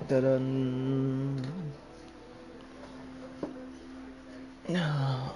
Da-dun. No.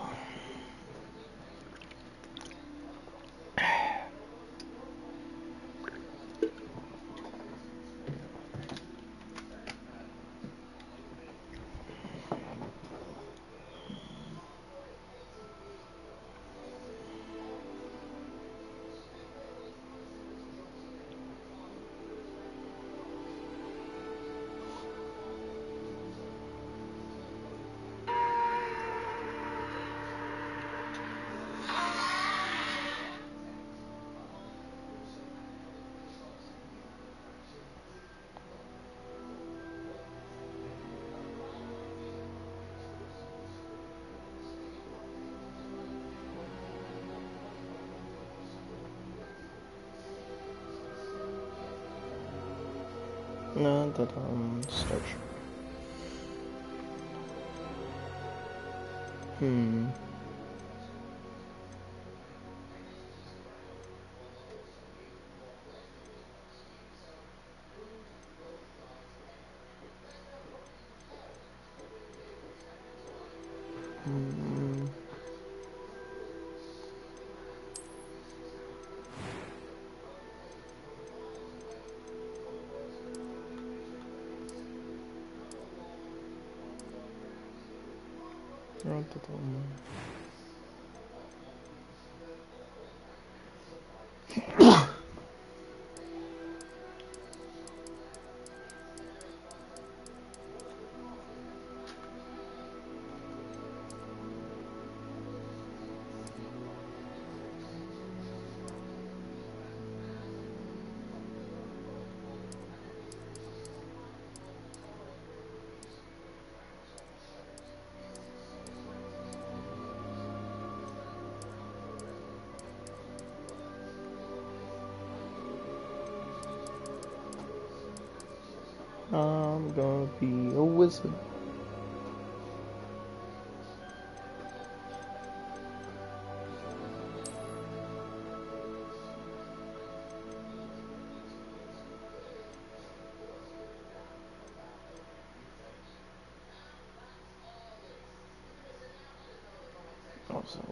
No, that search. I'm gonna be a wizard. Also,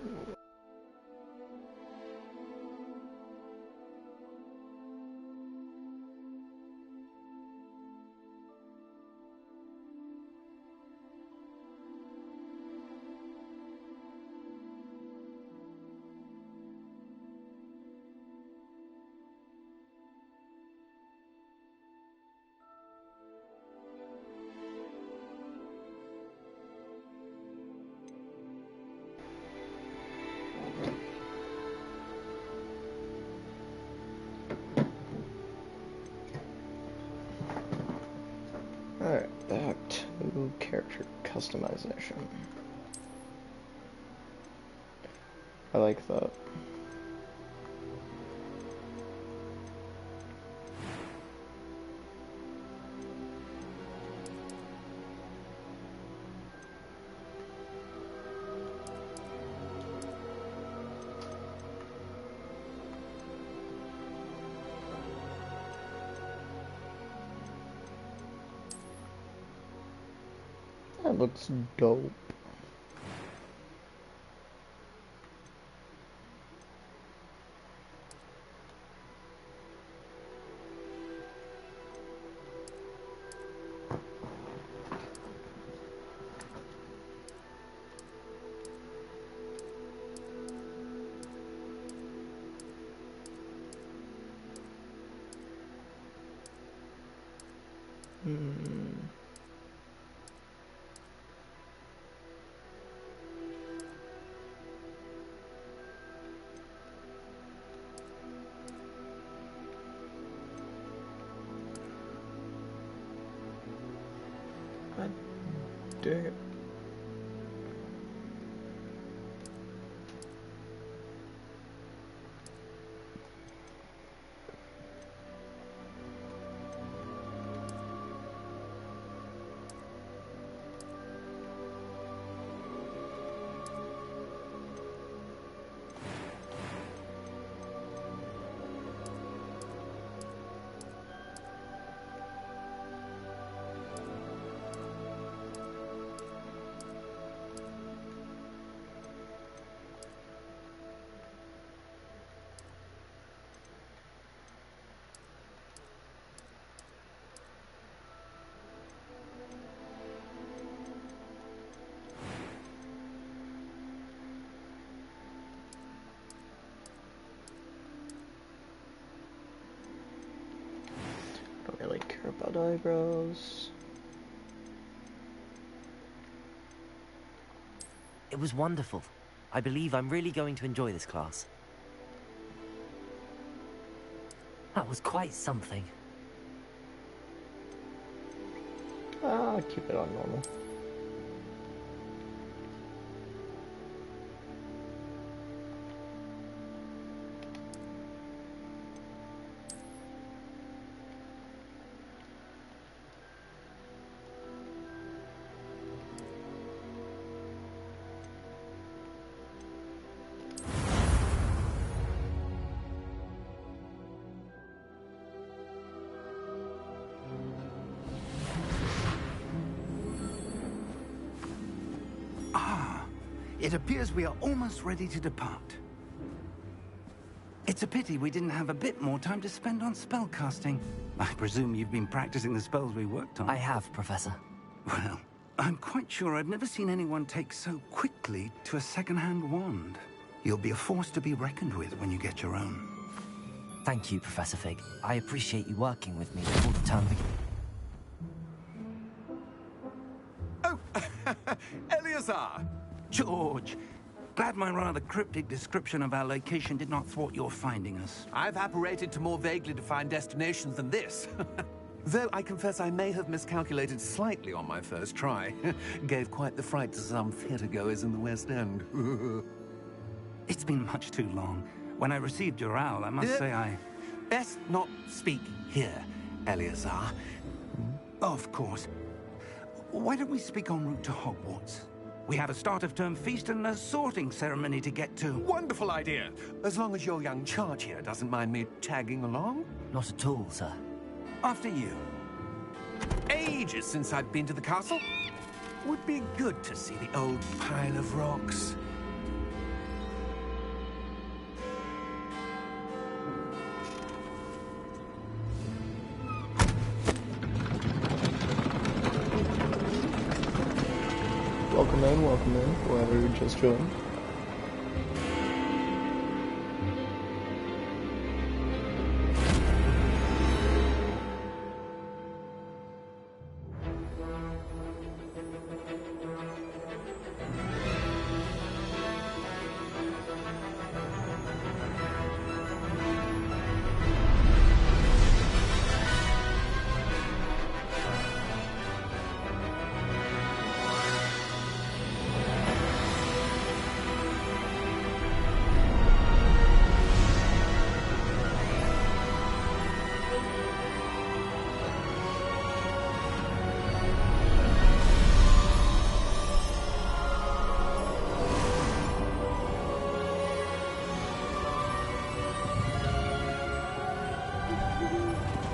alright, back to character customization. I like that. That looks dope. God dang it. care about eyebrows. It was wonderful. I believe I'm really going to enjoy this class. That was quite something. I'll keep it on normal. It appears we are almost ready to depart. It's a pity we didn't have a bit more time to spend on spellcasting. I presume you've been practicing the spells we worked on. I have, Professor. Well, I'm quite sure I've never seen anyone take so quickly to a second-hand wand. You'll be a force to be reckoned with when you get your own. Thank you, Professor Fig. I appreciate you working with me before the term begins. Oh, Eleazar! George, glad my rather cryptic description of our location did not thwart your finding us. I've apparated to more vaguely defined destinations than this. Though I confess I may have miscalculated slightly on my first try. Gave quite the fright to some theatergoers in the West End. It's been much too long. When I received your owl, I must say I... Best not speak here, Eleazar. Of course. Why don't we speak en route to Hogwarts? We have a start-of-term feast and a sorting ceremony to get to. Wonderful idea. As long as your young charge here doesn't mind me tagging along. Not at all, sir. After you. Ages since I've been to the castle. Would be good to see the old pile of rocks. Welcome in, whoever just joined.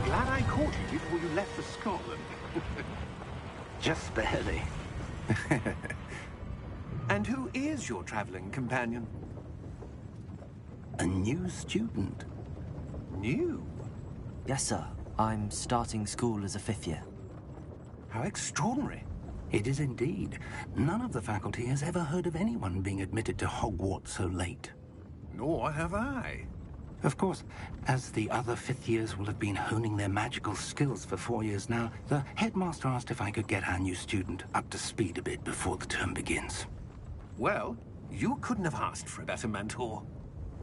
Glad I caught you before you left for Scotland. Just barely. And who is your traveling companion? A new student. New? Yes, sir. I'm starting school as a 5th year. How extraordinary. It is indeed. None of the faculty has ever heard of anyone being admitted to Hogwarts so late. Nor have I. Of course, as the other 5th years will have been honing their magical skills for 4 years now, the headmaster asked if I could get our new student up to speed a bit before the term begins. Well, you couldn't have asked for a better mentor.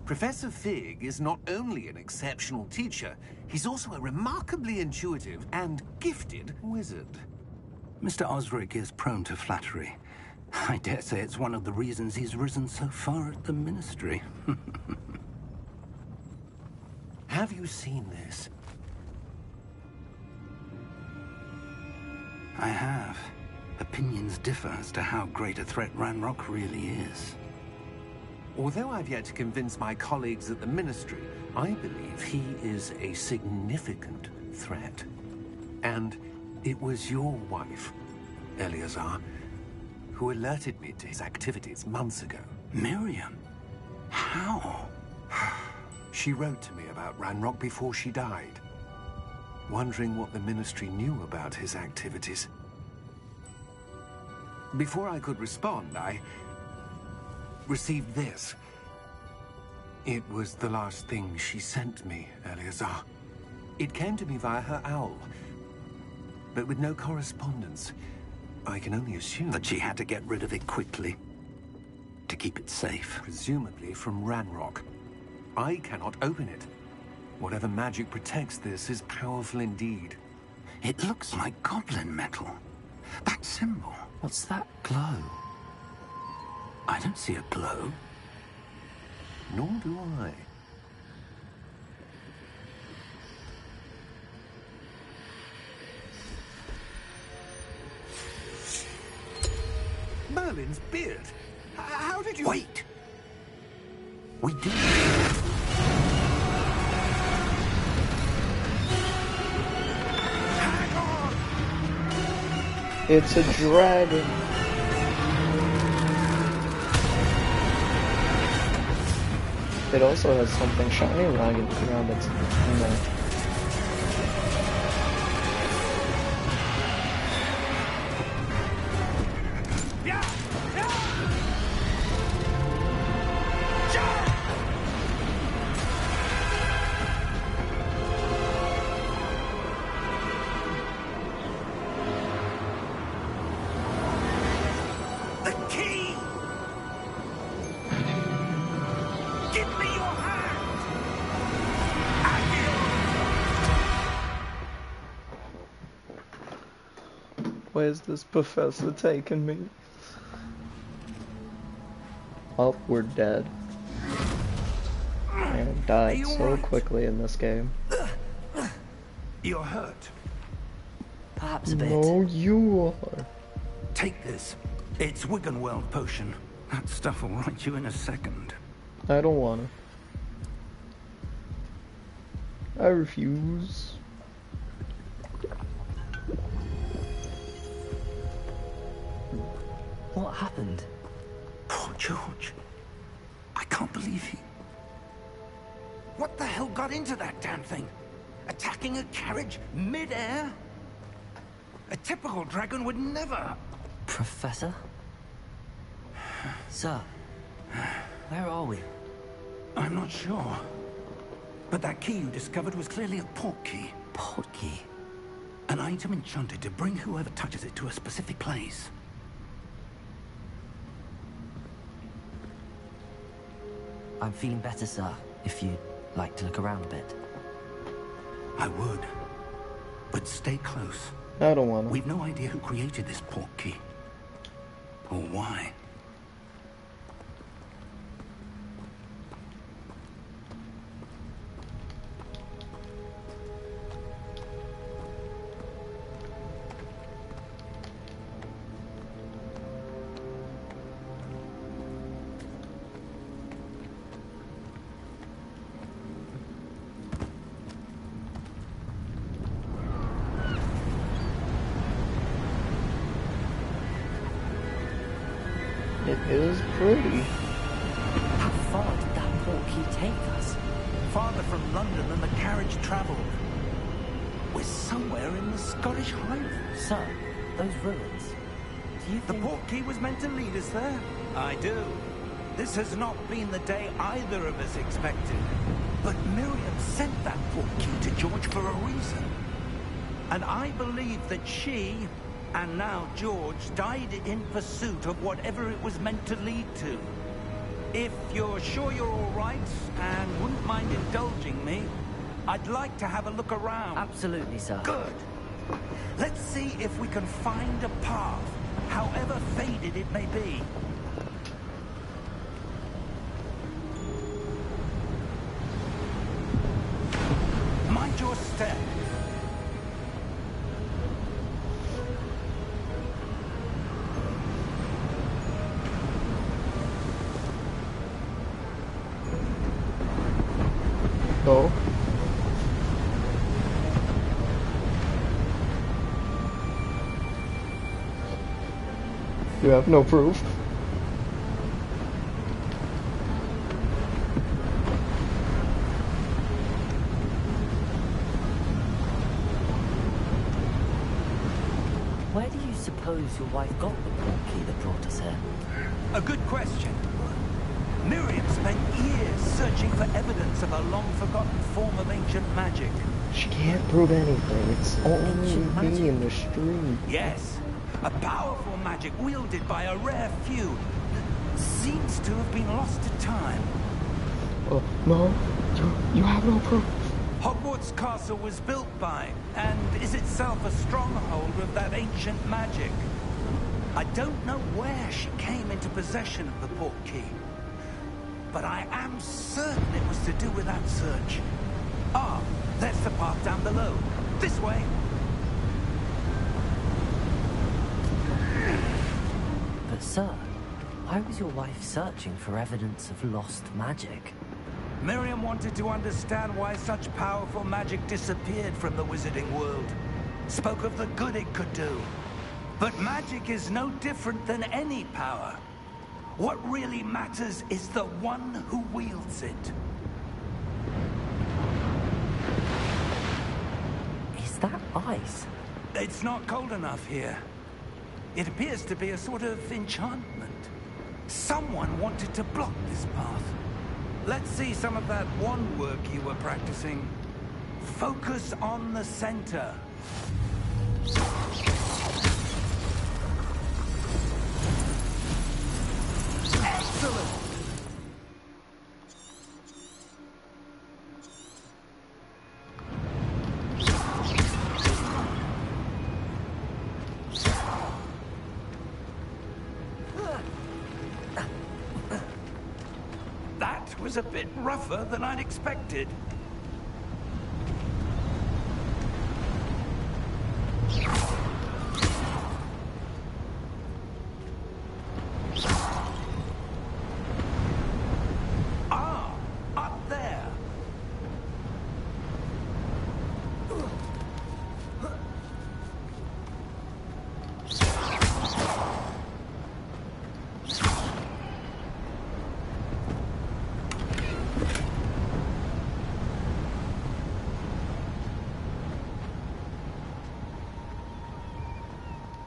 Professor Fig is not only an exceptional teacher, he's also a remarkably intuitive and gifted wizard. Mr. Osric is prone to flattery. I dare say it's one of the reasons he's risen so far at the Ministry. Have you seen this? I have. Opinions differ as to how great a threat Ranrock really is. Although I've yet to convince my colleagues at the Ministry, I believe he is a significant threat. And it was your wife, Eleazar, who alerted me to his activities months ago. Miriam? How? She wrote to me about Ranrock before she died, wondering what the Ministry knew about his activities. Before I could respond, I received this. It was the last thing she sent me, Eleazar. It came to me via her owl, but with no correspondence. I can only assume That she had to get rid of it quickly to keep it safe. presumably from Ranrock. I cannot open it. Whatever magic protects this is powerful indeed. It looks like goblin metal. That symbol. What's that glow? I don't see a glow. Nor do I. Merlin's beard. How did you... Wait! We do. Hang on! It's a dragon. It also has something shiny around its neck. The key! Give me your hand! Where's this professor taking me? Oh, we're dead. And died so quickly in this game. You're hurt. Perhaps a bit. No, you are. Take this. It's Wiggenweld potion. That stuff will right you in a second. I don't wanna. I refuse. What happened? Poor George. I can't believe he... What the hell got into that damn thing? Attacking a carriage mid-air? A typical dragon would never... Professor? Sir, where are we? I'm not sure. But that key you discovered was clearly a port key. Port key? An item enchanted to bring whoever touches it to a specific place. I'm feeling better, sir, if you'd like to look around a bit. I would. But stay close. I don't wanna. We've no idea who created this port key. Or why. It is pretty. How far did that port key take us? Farther from London than the carriage travelled. We're somewhere in the Scottish Highlands. Sir, those ruins. Do you The think... port key was meant to lead us there? I do. This has not been the day either of us expected. But Miriam sent that port key to George for a reason. And I believe that she, and now George, died in pursuit of whatever it was meant to lead to. If you're sure you're all right, and wouldn't mind indulging me, I'd like to have a look around. Absolutely, sir. Good. Let's see if we can find a path, however faded it may be. Mind your step. Oh. You have no proof. Where do you suppose your wife got the port key that brought us here? A good question. Miriam spent years searching for evidence of a long-forgotten form of ancient magic. She can't prove anything. It's only Ancient magic? me in the street. Yes, a powerful magic wielded by a rare few that seems to have been lost to time. Oh, no. You have no proof. Hogwarts Castle was built by, and is itself a stronghold of that ancient magic. I don't know where she came into possession of the portkey, but I am certain it was to do with that search. Ah, there's the path down below. This way. But sir, why was your wife searching for evidence of lost magic? Miriam wanted to understand why such powerful magic disappeared from the wizarding world. Spoke of the good it could do. But magic is no different than any power. What really matters is the one who wields it. Is that ice? It's not cold enough here. It appears to be a sort of enchantment. Someone wanted to block this path. Let's see some of that wand work you were practicing. Focus on the center. Excellent! That was a bit rougher than I'd expected. Ah, up there.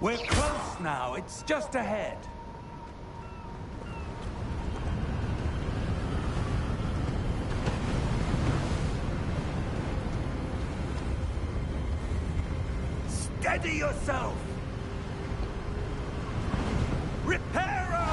We're close now. It's just ahead. Steady yourself! Reparo!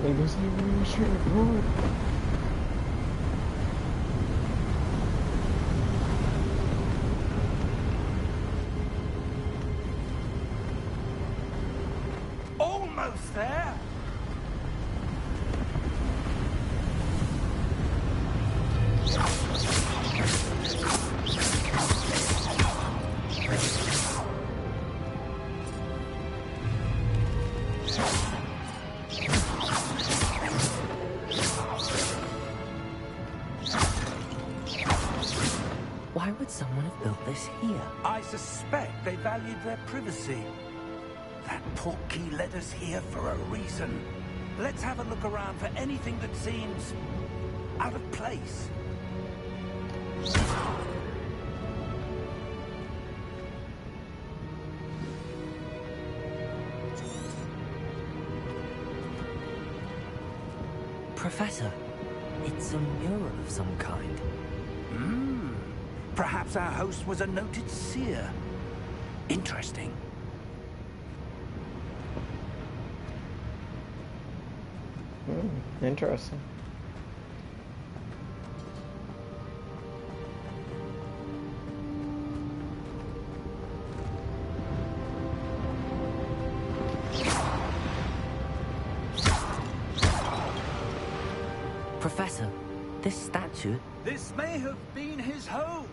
Like, there's no way straight forward. Almost there. Why would someone have built this here? I suspect they valued their privacy. That portkey led us here for a reason. Let's have a look around for anything that seems out of place. Professor, it's a mural of some kind. Perhaps our host was a noted seer. Interesting. Interesting. Professor, this statue... This may have been his home.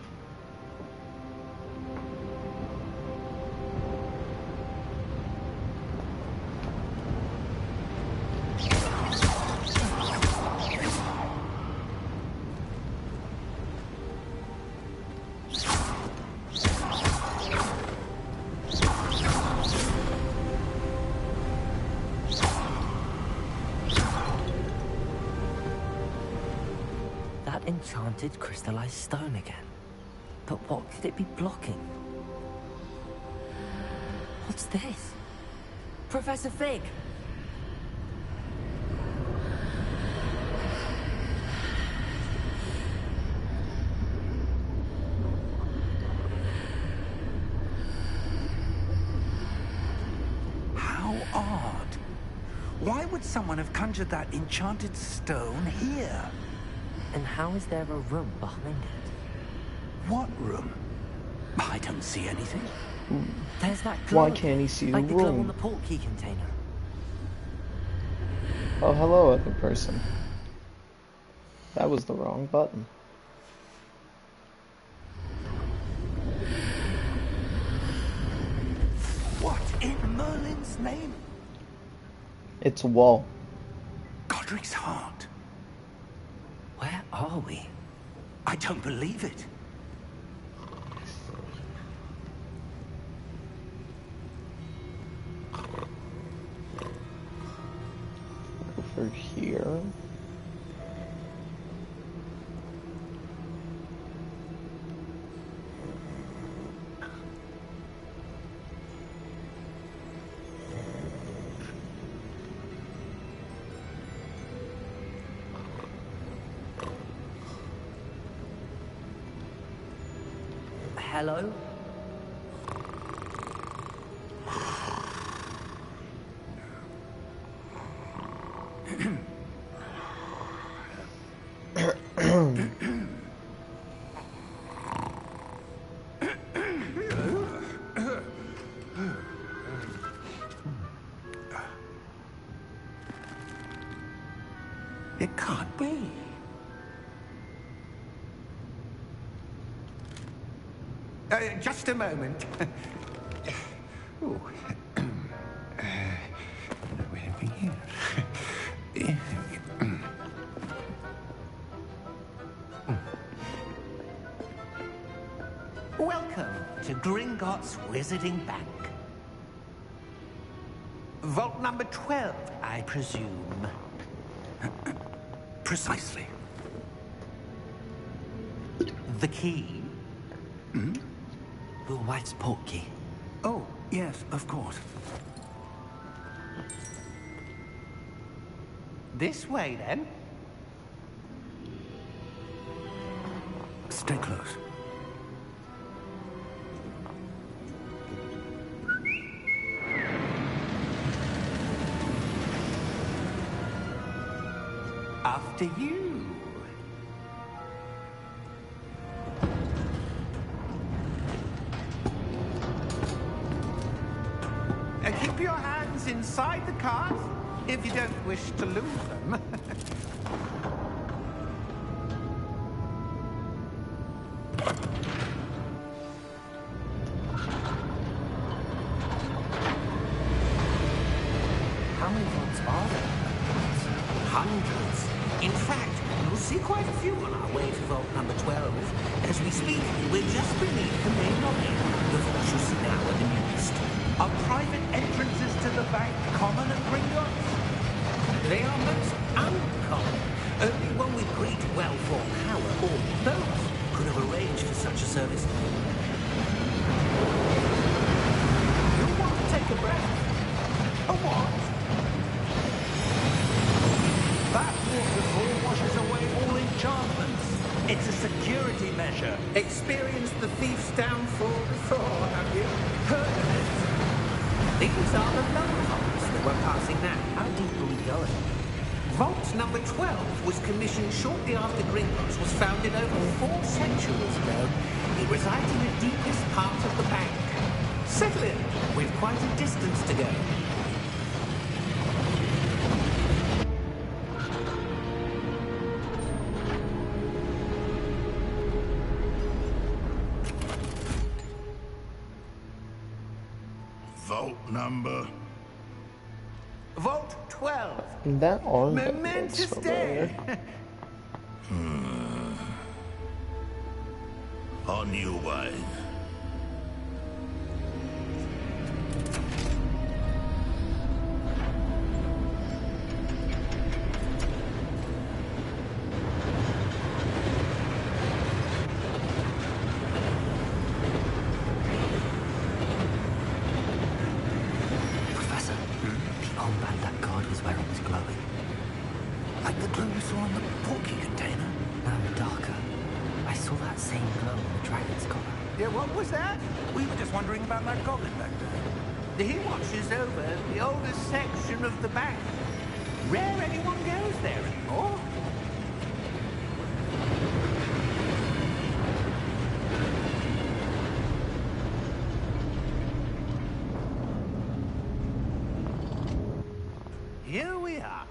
That enchanted crystallized stone again. But what could it be blocking? What's this? Professor Fig! How odd. Why would someone have conjured that enchanted stone here? And how is there a room behind it? What room? I don't see anything. There's that glow. Why can't he see the like the glow on room? the portkey container. Oh, hello, other person. That was the wrong button. What in Merlin's name? It's a wall. Godric's heart. Where are we? I don't believe it. Over here. Hello? It can't be. Just a moment. Ooh. Anything here? Welcome to Gringotts Wizarding Bank. Vault number 12, I presume. Precisely. The key? Your wife's portkey. Oh, yes, of course. This way, then. Stay close. After you. Keep your hands inside the cart if you don't wish to lose them. How many vaults are there? Hundreds. In fact, you'll see quite a few on our way to vault number 12. As we speak, we're just beneath the main lobby. The vault you see now are the newest. Are private entrances to the bank common at Gringotts? They are most uncommon. Only one with great wealth or power, or both, could have arranged for such a service. You want to take a breath? A what? That waterfall washes away all enchantments. It's a security measure. Experienced the thief's downfall before, have you? Heard of it? These are the loopholes that we're passing now. How deep are we going? Vault number 12 was commissioned shortly after Gringotts was founded over 4 centuries ago. It resides in the deepest part of the bank. Settle in. We've quite a distance to go. Vault number? Vault 12. That arm looks Momentous familiar. day. On your way. Yeah, what was that? We were just wondering about that goblin back there. He watches over the oldest section of the bank. Rare anyone goes there anymore. Here we are.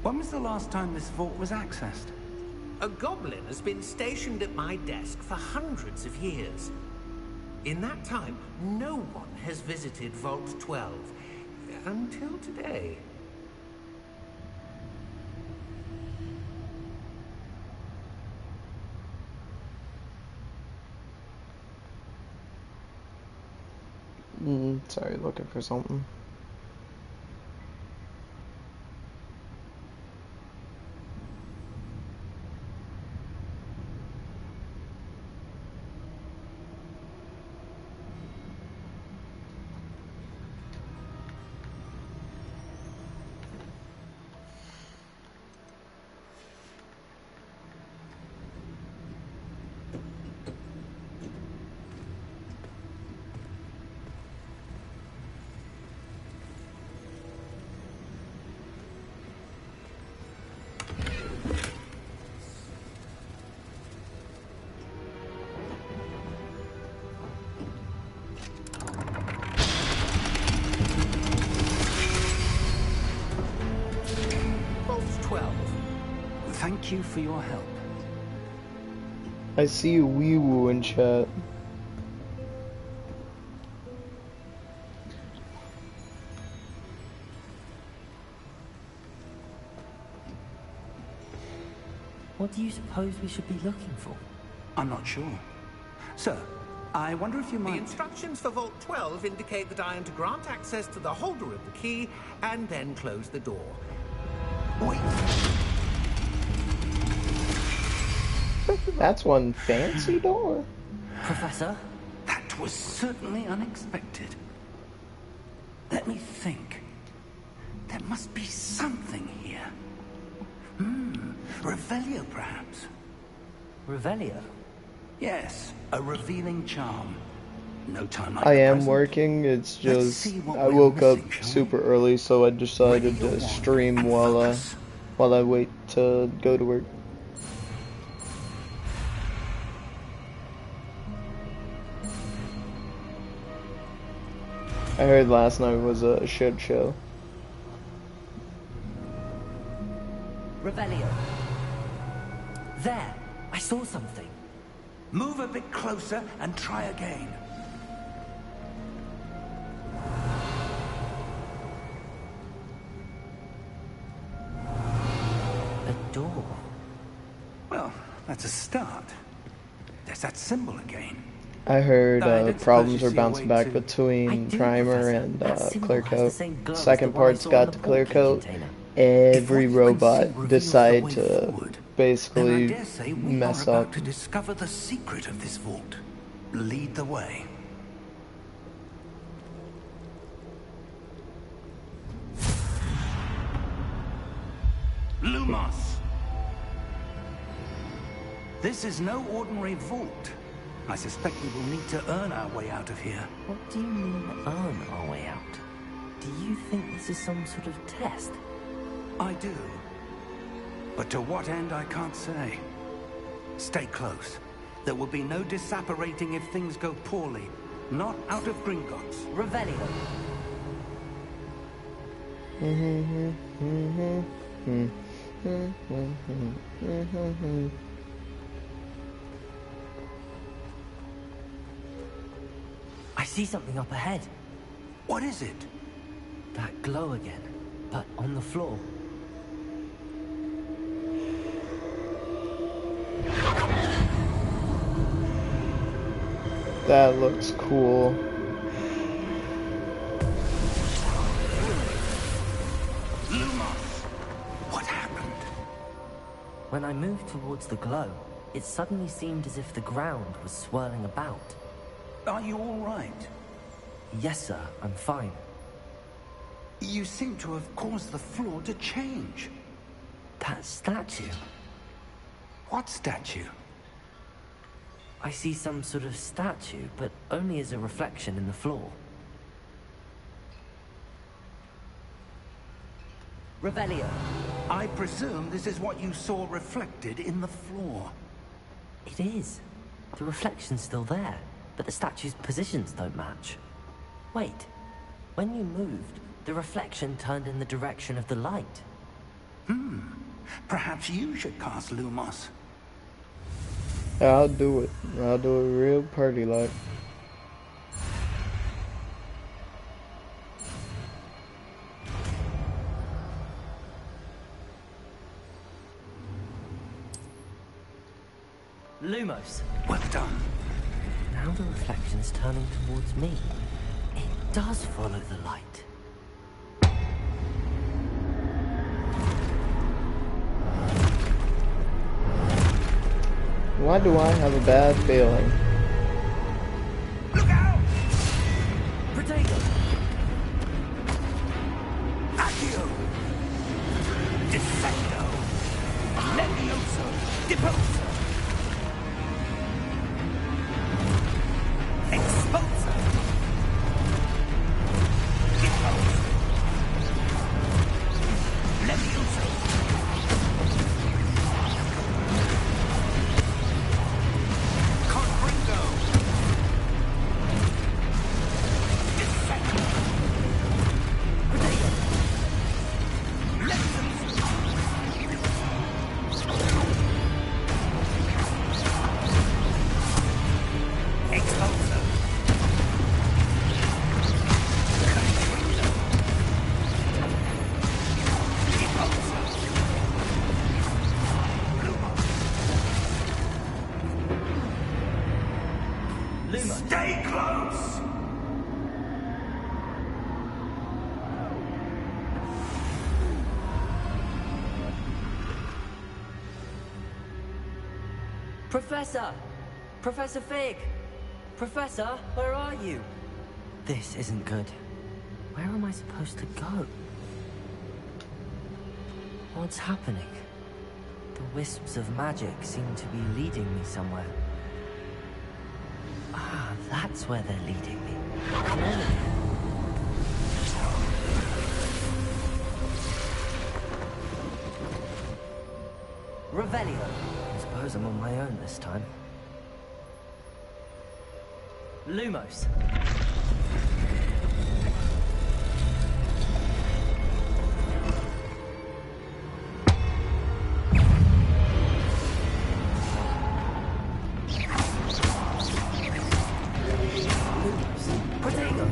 When was the last time this vault was accessed? A goblin has been stationed at my desk for hundreds of years. In that time, no one has visited Vault 12. Until today. Sorry, looking for something. Thank you for your help. I see a wee woo in chat. What do you suppose we should be looking for? I'm not sure. Sir, I wonder if you might... The instructions for Vault 12 indicate that I am to grant access to the holder of the key and then close the door. Wait. That's one fancy door. Professor? That was certainly unexpected. Let me think. There must be something here. Revelio, perhaps. Revelio? Yes, a revealing charm. No time like I the am present. working, it's Let's just see what I we're woke up missing, shall we? super early, so I decided Ready your to wand stream and focus. while I wait to go to work. I heard last night was a shit show. Revelio. There! I saw something. Move a bit closer and try again. A door. Well, that's a start. There's that symbol again. I heard I don't problems suppose you are see a bouncing way back to- I between do, primer Professor. and That symbol clear has the coat. same glow as Second the one I part's saw got in the the clear portal coat. container. If Every what you can see robot reveals the decide way to forward, then I basically dare say we mess are about up. to discover the secret of this vault. Lead the way. Lumos! This is no ordinary vault. I suspect we will need to earn our way out of here. What do you mean, earn our way out? Do you think this is some sort of test? I do. But to what end, I can't say. Stay close. There will be no disapparating if things go poorly. Not out of Gringotts. Revelio. I see something up ahead. What is it? That glow again, but on the floor. That looks cool. Lumos! What happened? When I moved towards the glow, it suddenly seemed as if the ground was swirling about. Are you all right? Yes, sir, I'm fine. You seem to have caused the floor to change. That statue. What statue? I see some sort of statue, but only as a reflection in the floor. Revelio. I presume this is what you saw reflected in the floor. It is. The reflection's still there, but the statue's positions don't match. Wait. When you moved, the reflection turned in the direction of the light. Perhaps you should cast Lumos. Yeah, I'll do it. I'll do it real party like. Lumos. Well done. Now the reflection's turning towards me. It does follow the light. Why do I have a bad feeling? Look out! Protego! Accio! Defendo! Levioso! Deposo! Expulso! Deposo! Levioso! Confringo! Defendo! Protego! Levioso! Expulso! Confringo! Deposo! Lumos. Stay close! Professor! Professor Fig! Professor, where are you? This isn't good. Where am I supposed to go? What's happening? The wisps of magic seem to be leading me somewhere. Ah, that's where they're leading me. Revelio. I suppose I'm on my own this time. Lumos. Protego.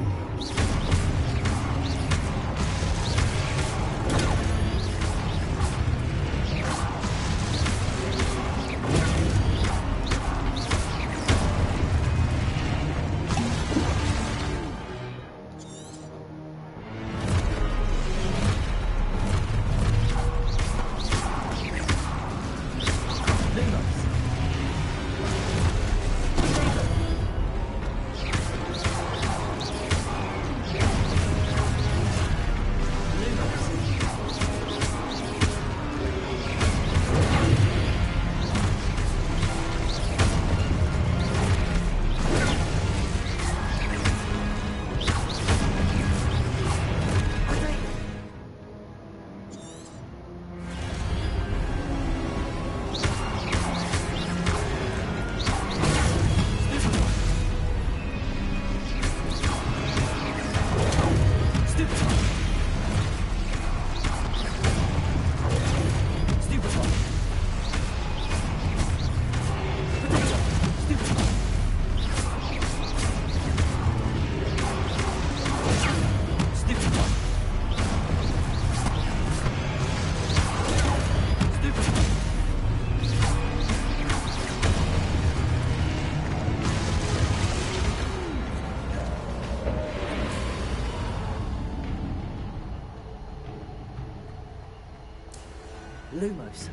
Lumos.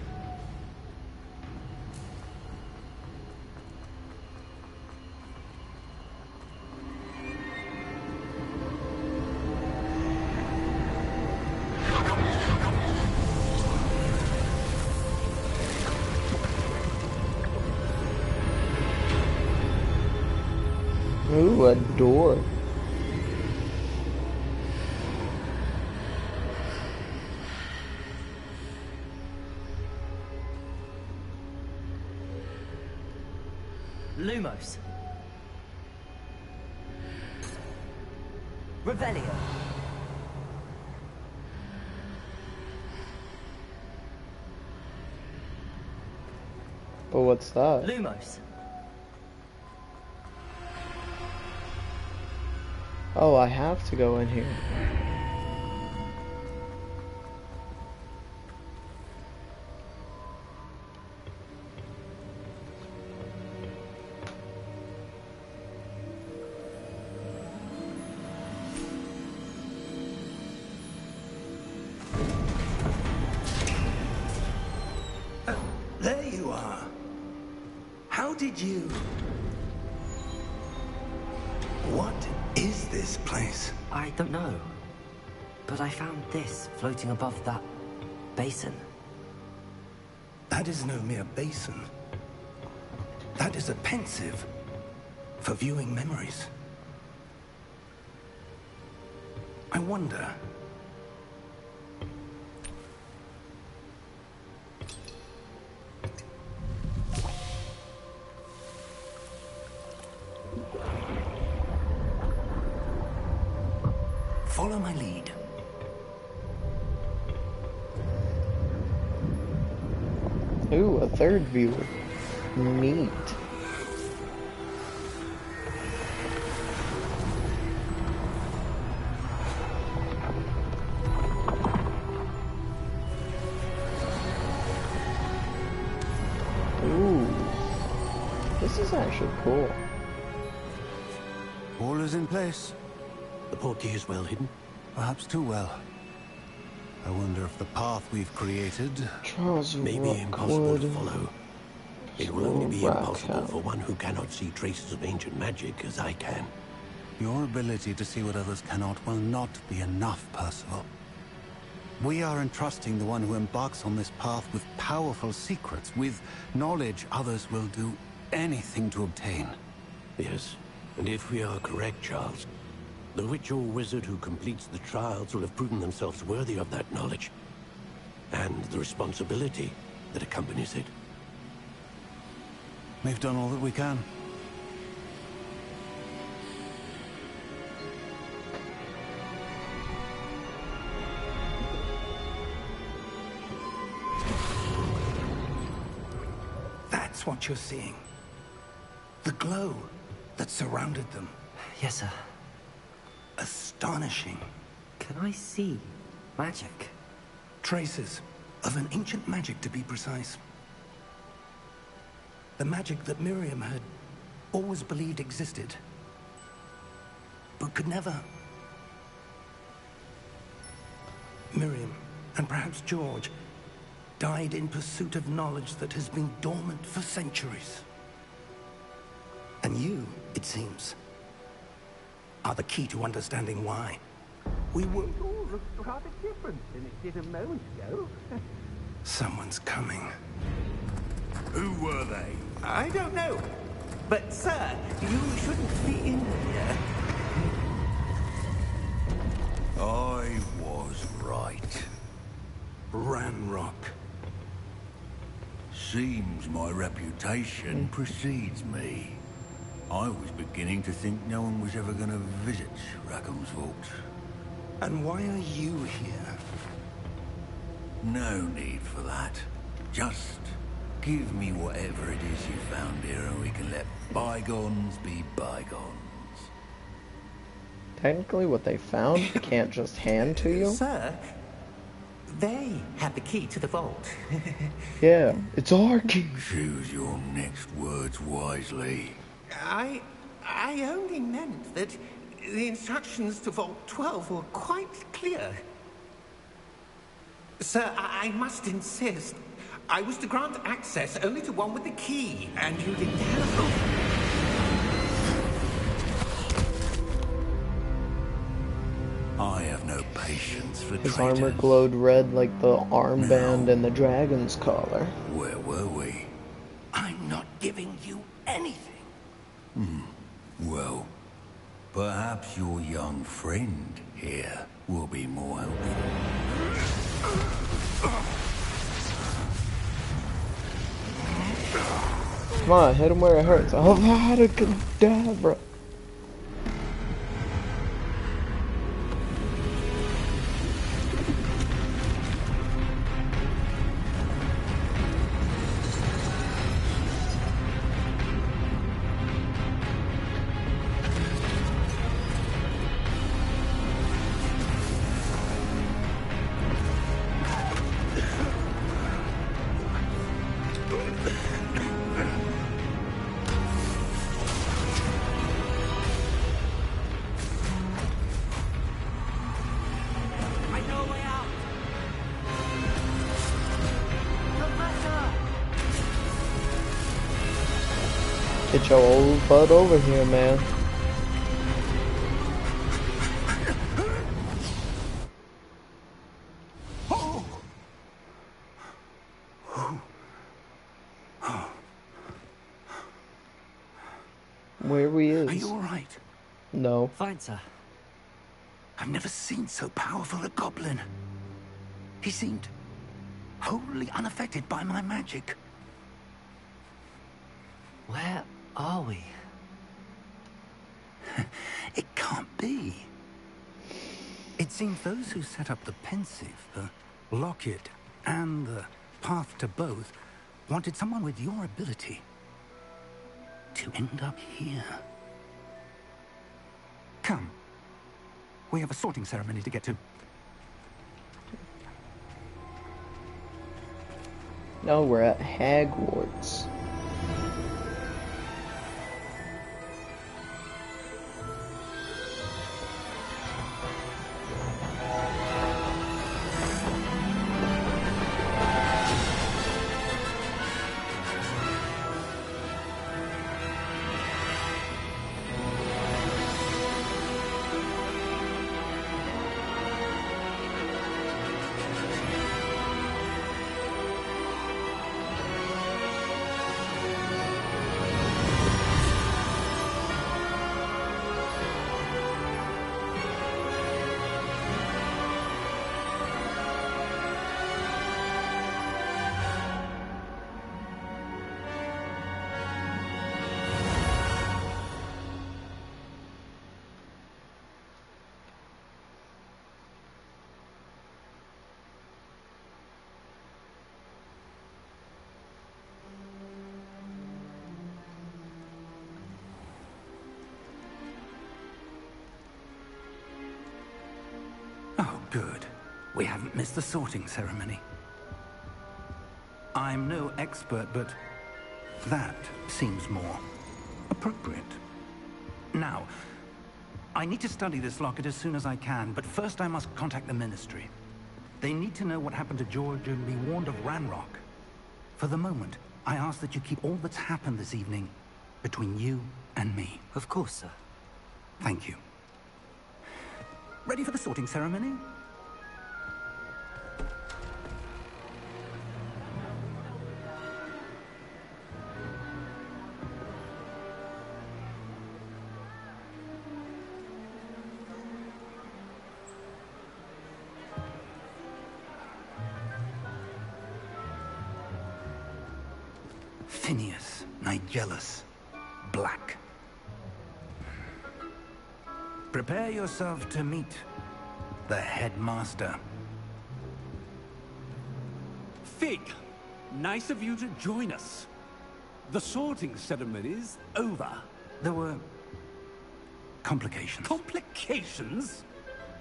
Ooh, a door. Lumos. Revelio. But what's that? Lumos. Oh, I have to go in here. There you are. How did you... What is this place? I don't know. But I found this floating above that basin. That is no mere basin. That is a pensive for viewing memories. I wonder... Follow my lead. Ooh, a third viewer. Neat. Ooh. This is actually cool. All is in place. The portkey is well hidden. Perhaps too well. I wonder if the path we've created... Charles May be impossible to follow. It will only be impossible for one who cannot see traces of ancient magic as I can. Your ability to see what others cannot will not be enough, Percival. We are entrusting the one who embarks on this path with powerful secrets, with knowledge others will do anything to obtain. Yes, and if we are correct, Charles, the witch or wizard who completes the trials will have proven themselves worthy of that knowledge, and the responsibility that accompanies it. We've done all that we can. That's what you're seeing. The glow that surrounded them. Yes, sir. Astonishing. Can I see magic? Traces of an ancient magic, to be precise. The magic that Miriam had always believed existed, but could never. Miriam, and perhaps George, died in pursuit of knowledge that has been dormant for centuries. And you, it seems, are the key to understanding why. We would all look rather different than it did a moment ago. Someone's coming. Who were they? I don't know. But, sir, you shouldn't be in here. I was right. Ranrock. Seems my reputation precedes me. I was beginning to think no one was ever going to visit Rackham's vault. And why are you here? No need for that. Just give me whatever it is you found here and we can let bygones be bygones. Technically, what they found can't just hand to you. Sir, they had the key to the vault. Yeah, it's our key. Choose your next words wisely. I only meant that the instructions to Vault 12 were quite clear. Sir, I must insist. I was to grant access only to one with the key, and you didn't have... I have no patience for His traitors. armor glowed red like the armband and the dragon's collar. Where were we? I'm not giving you anything. Well, perhaps your young friend here will be more helpful. Come on, hit him where it hurts. Oh, Avada-kedavra. I know a way out. Get your old butt over here, man. Where we Are is? you all right? No. Fine, sir. I've never seen so powerful a goblin. He seemed wholly unaffected by my magic. Where are we? It can't be. It seems those who set up the pensive, the locket, and the path to both wanted someone with your ability to end up here. Come. We have a sorting ceremony to get to. No, we're at Hogwarts. Oh, good. We haven't missed the sorting ceremony. I'm no expert, but that seems more appropriate. Now, I need to study this locket as soon as I can, but first I must contact the Ministry. They need to know what happened to George and be warned of Ranrock. For the moment, I ask that you keep all that's happened this evening between you and me. Of course, sir. Thank you. Ready for the sorting ceremony? Phineas, Nigellus, Black. Prepare yourself to meet the headmaster. Fig, nice of you to join us. The sorting ceremony's over. There were complications. Complications?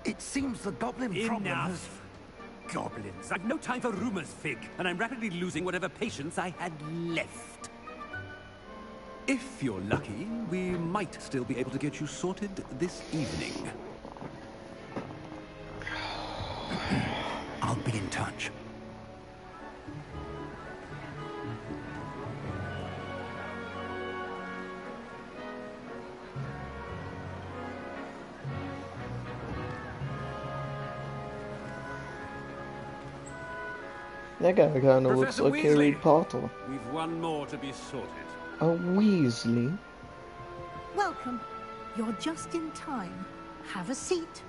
It seems the goblin problem has... Enough. Goblins. I've no time for rumors, Fig, and I'm rapidly losing whatever patience I had left. If you're lucky, we might still be able to get you sorted this evening. I'll be in touch. That guy kind of looks Professor like Harry Weasley, Potter. we've one more to be sorted. A Weasley? Welcome. You're just in time. Have a seat.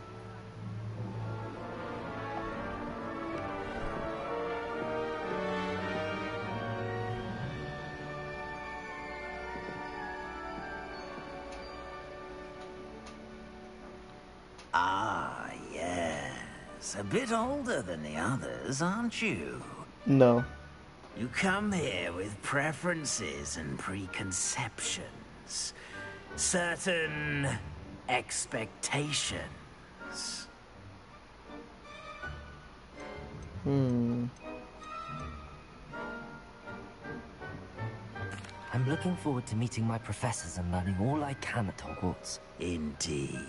Ah, yes. A bit older than the others, aren't you? No. You come here with preferences and preconceptions. Certain expectations. I'm looking forward to meeting my professors and learning all I can at Hogwarts. Indeed.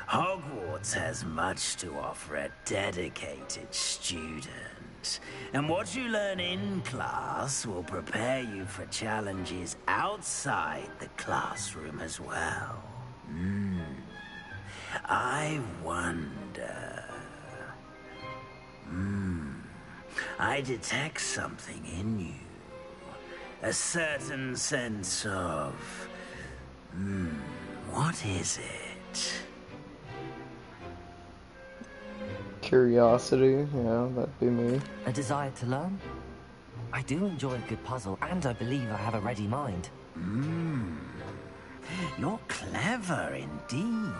Hogwarts has much to offer a dedicated student. And what you learn in class will prepare you for challenges outside the classroom as well. I wonder... I detect something in you. A certain sense of... what is it? Curiosity, yeah, that'd be me. A desire to learn? I do enjoy a good puzzle, and I believe I have a ready mind. You're clever indeed.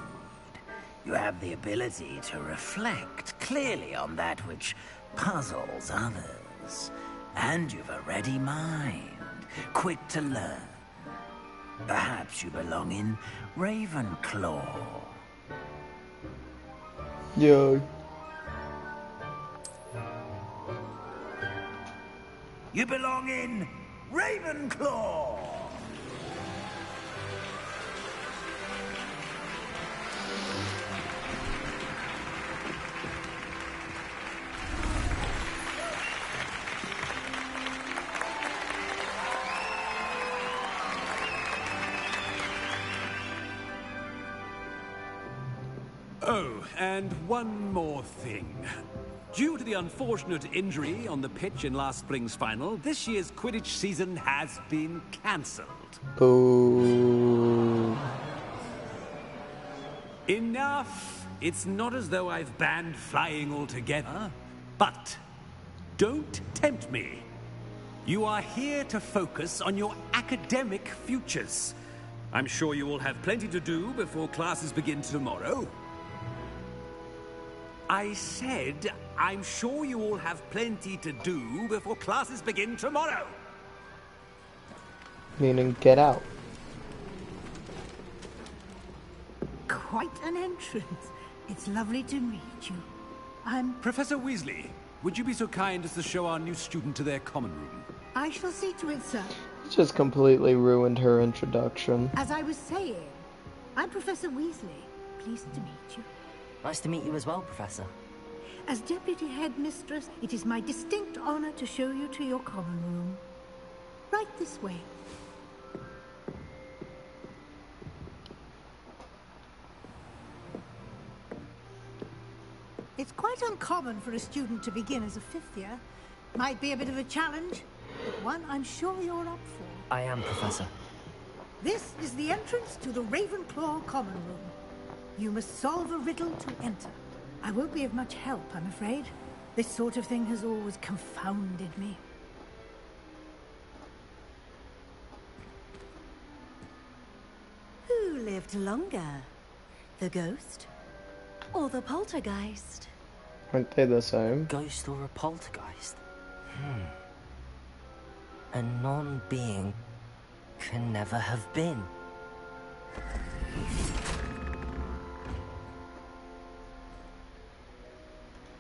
You have the ability to reflect clearly on that which puzzles others. And you've a ready mind, quick to learn. Perhaps you belong in Ravenclaw. Yeah. You belong in Ravenclaw! Oh, and one more thing. Due to the unfortunate injury on the pitch in last spring's final, this year's Quidditch season has been cancelled. Boo. Enough! It's not as though I've banned flying altogether. But don't tempt me. You are here to focus on your academic futures. I'm sure you will have plenty to do before classes begin tomorrow. I said, I'm sure you all have plenty to do before classes begin tomorrow. Meaning, get out. Quite an entrance. It's lovely to meet you. I'm... Professor Weasley, would you be so kind as to show our new student to their common room? I shall see to it, sir. Just completely ruined her introduction. As I was saying, I'm Professor Weasley. Pleased to meet you. Nice to meet you as well, Professor. As Deputy Headmistress, it is my distinct honor to show you to your common room. Right this way. It's quite uncommon for a student to begin as a fifth year. Might be a bit of a challenge, but one I'm sure you're up for. I am, Professor. This is the entrance to the Ravenclaw common room. You must solve a riddle to enter. I won't be of much help, I'm afraid. This sort of thing has always confounded me. Who lived longer? The ghost or the poltergeist? Aren't they the same? Ghost or a poltergeist? A non-being can never have been.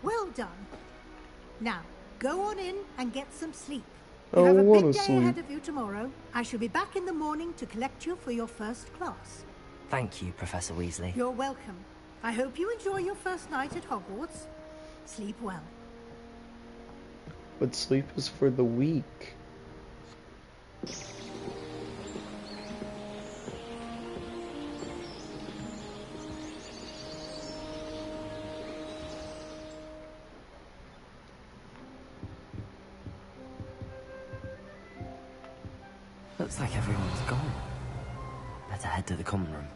Well done. Now, go on in and get some sleep. I You have a wanna big day sleep. ahead of you tomorrow. I shall be back in the morning to collect you for your first class. Thank you, Professor Weasley. You're welcome. I hope you enjoy your first night at Hogwarts. Sleep well. But sleep is for the weak. Looks like everyone's gone. Better head to the common room.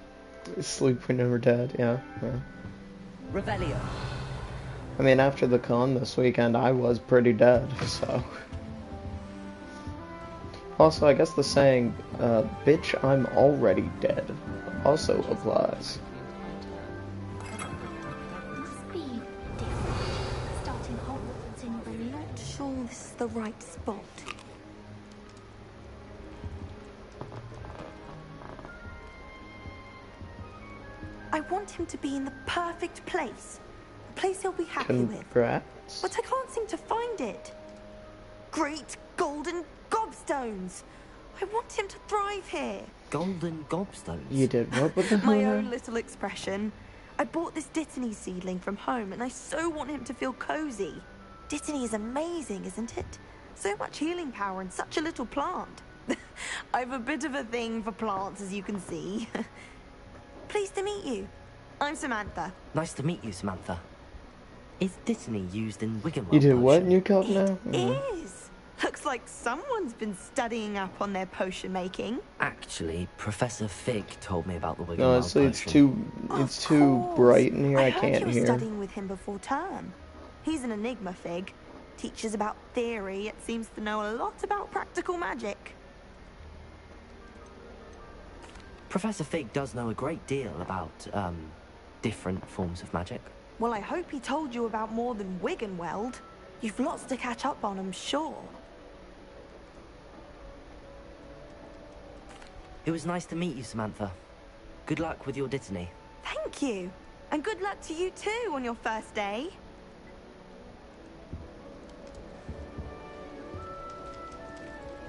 Sleep when we're dead, yeah. Revelio. I mean, after the con this weekend, I was pretty dead, so... Also, I guess the saying, bitch, I'm already dead, also applies. Must be different. Starting Hogwarts and we're not sure this is the right spot. I want him to be in the perfect place. A place he'll be happy with. Congrats. But I can't seem to find it. Great golden gobstones! I want him to thrive here. Golden gobstones? You did what with the My own little expression. I bought this Dittany seedling from home and I so want him to feel cozy. Dittany is amazing, isn't it? So much healing power in such a little plant. I've a bit of a thing for plants, as you can see. Pleased to meet you. I'm Samantha. Nice to meet you, Samantha. Is Dittany used in Wiggenweld? You did what, Newcastle now? It is. Looks like someone's been studying up on their potion making. Actually, Professor Fig told me about the Wiggenweld No, it's too bright in here, I can't heard you were hear. studying with him before term. He's an enigma, Fig. Teaches about theory, yet seems to know a lot about practical magic. Professor Fig does know a great deal about, different forms of magic. Well, I hope he told you about more than Wiggenweld. You've lots to catch up on, I'm sure. It was nice to meet you, Samantha. Good luck with your Dittany. Thank you. And good luck to you too on your first day.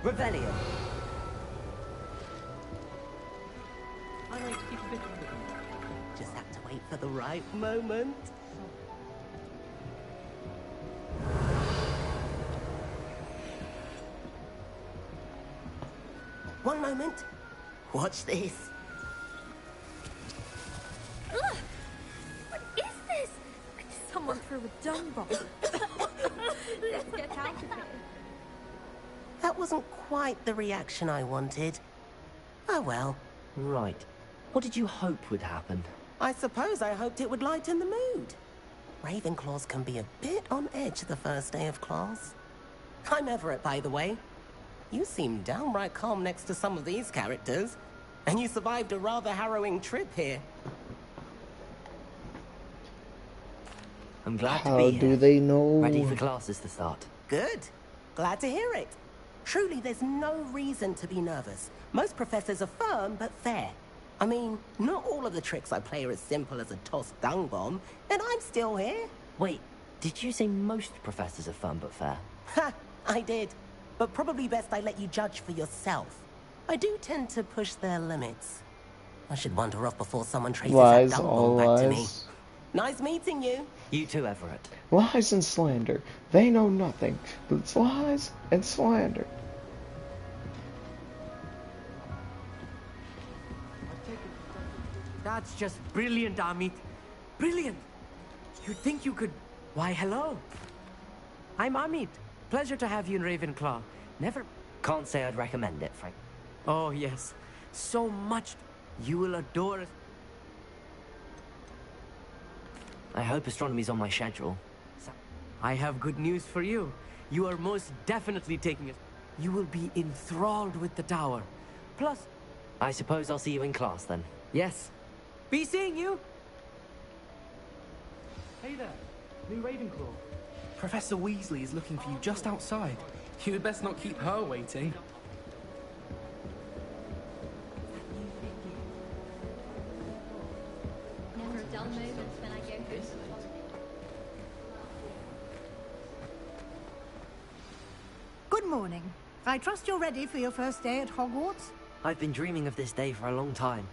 Revelio. I like to keep a bit of it. Just have to wait for the right moment. One moment. Watch this. Ugh! What is this? Someone threw a dung bomb. Let's get out of here. That wasn't quite the reaction I wanted. Oh well. Right. What did you hope would happen? I suppose I hoped it would lighten the mood. Ravenclaws can be a bit on edge the first day of class. I'm Everett, by the way. You seem downright calm next to some of these characters. And you survived a rather harrowing trip here. I'm glad to How be here. do they know? Ready for classes to start. Good. Glad to hear it. Truly, there's no reason to be nervous. Most professors are firm but fair. I mean, not all of the tricks I play are as simple as a tossed dung bomb, and I'm still here. Wait, did you say most professors are fun but fair? Ha! I did. But probably best I let you judge for yourself. I do tend to push their limits. I should wander off before someone traces Lies, that dung all bomb back to me. lies. Nice meeting you. You too, Everett. Lies and slander. They know nothing but it's lies and slander. That's just brilliant, Amit. Brilliant. You'd think you could... Why, hello. I'm Amit. Pleasure to have you in Ravenclaw. Never... Can't say I'd recommend it, Frank. Oh, yes. So much. You will adore it. I hope astronomy's on my schedule. I have good news for you. You are most definitely taking it. You will be enthralled with the tower. Plus... I suppose I'll see you in class then. Yes. Be seeing you. Hey there, new Ravenclaw. Professor Weasley is looking for you just outside. You had best not keep her waiting. Never a dull moment when I go home. Good morning. I trust you're ready for your first day at Hogwarts? I've been dreaming of this day for a long time.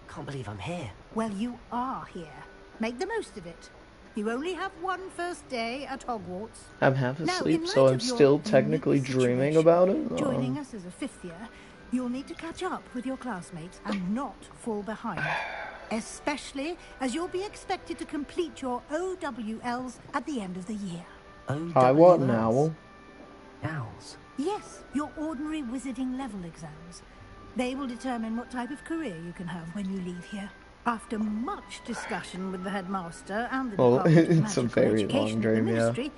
Can't believe I'm here. Well, you are here. Make the most of it. You only have one first day at Hogwarts. I'm half Now, asleep, in so light I'm of your still unique technically dreaming situation, about it. Joining us as a fifth year, you'll need to catch up with your classmates and not fall behind. Especially as you'll be expected to complete your OWLs at the end of the year. I what now? Owls? Yes, your ordinary wizarding level exams. They will determine what type of career you can have when you leave here. After much discussion with the headmaster and the Department of It's a Magical very Education long at the dream, yeah. Ministry,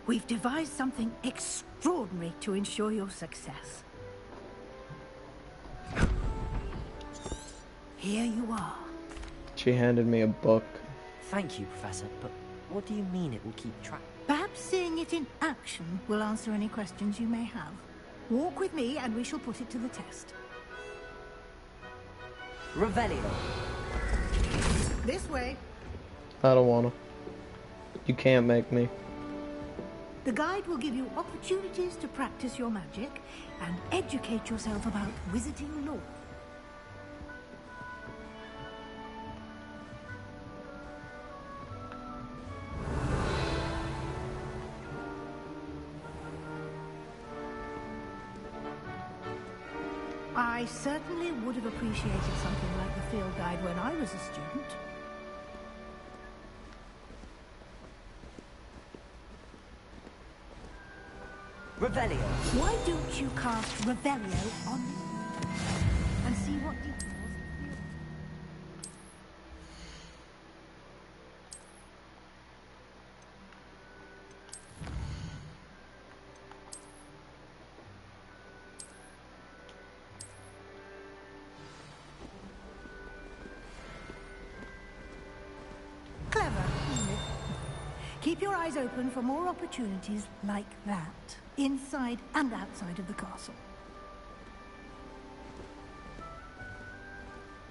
we've devised something extraordinary to ensure your success. Here you are. She handed me a book. Thank you, Professor, but what do you mean it will keep track? Perhaps seeing it in action will answer any questions you may have. Walk with me and we shall put it to the test. Revelio. This way. I don't wanna. You can't make me. The guide will give you opportunities to practice your magic and educate yourself about wizarding lore. I certainly would have appreciated something like the field guide when I was a student. Revelio. Why don't you cast Revelio on me and see what details... Clever, isn't it? Keep your eyes open for more opportunities like that, inside and outside of the castle.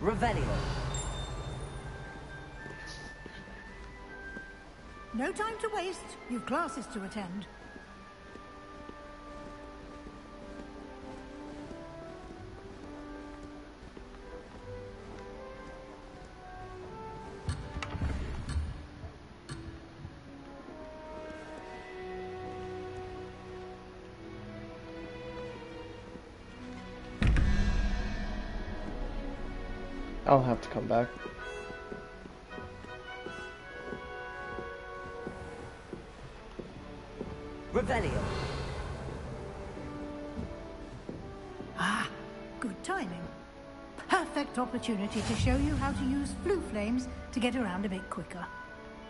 Revelio. No time to waste. You've classes to attend. I'll have to come back. Revelio. Ah, good timing. Perfect opportunity to show you how to use flue flames to get around a bit quicker.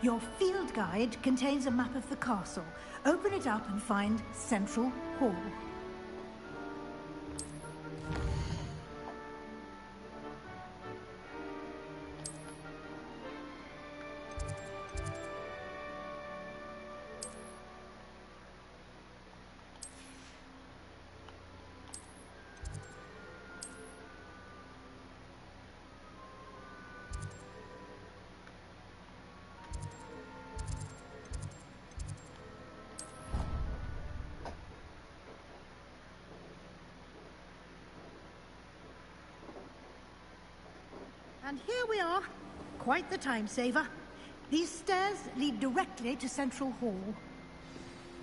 Your field guide contains a map of the castle. Open it up and find Central Hall. And here we are. Quite the time saver. These stairs lead directly to Central Hall.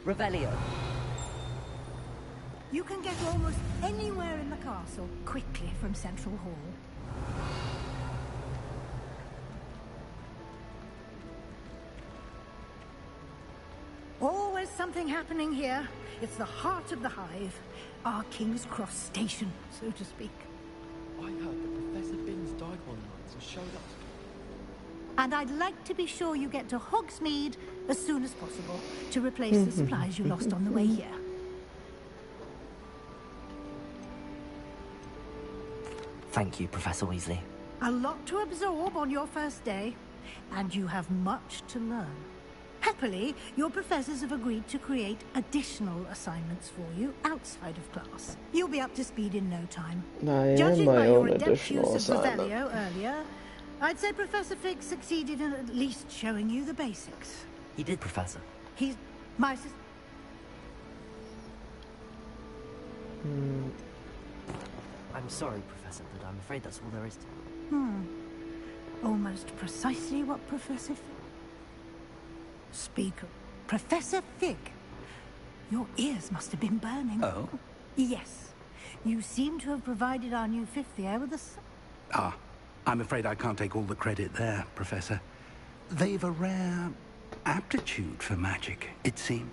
Revelio. You can get almost anywhere in the castle quickly from Central Hall. Always something happening here. It's the heart of the hive. Our King's Cross station, so to speak. I heard that Professor Binns died one night and showed up. And I'd like to be sure you get to Hogsmeade as soon as possible to replace the supplies you lost on the way here. Thank you, Professor Weasley. A lot to absorb on your first day, and you have much to learn. Happily, your professors have agreed to create additional assignments for you outside of class. You'll be up to speed in no time. I am Judging my by your own adept additional use of assignment. Revelio earlier, I'd say Professor Fig succeeded in at least showing you the basics. He did, Professor. He's my... I'm sorry, Professor, but I'm afraid that's all there is to... Almost precisely what Professor Fig... Speak of Professor Fig. Your ears must have been burning. Oh? Yes. You seem to have provided our new fifth year with a... Ah, I'm afraid I can't take all the credit there, Professor. They've a rare aptitude for magic, it seems.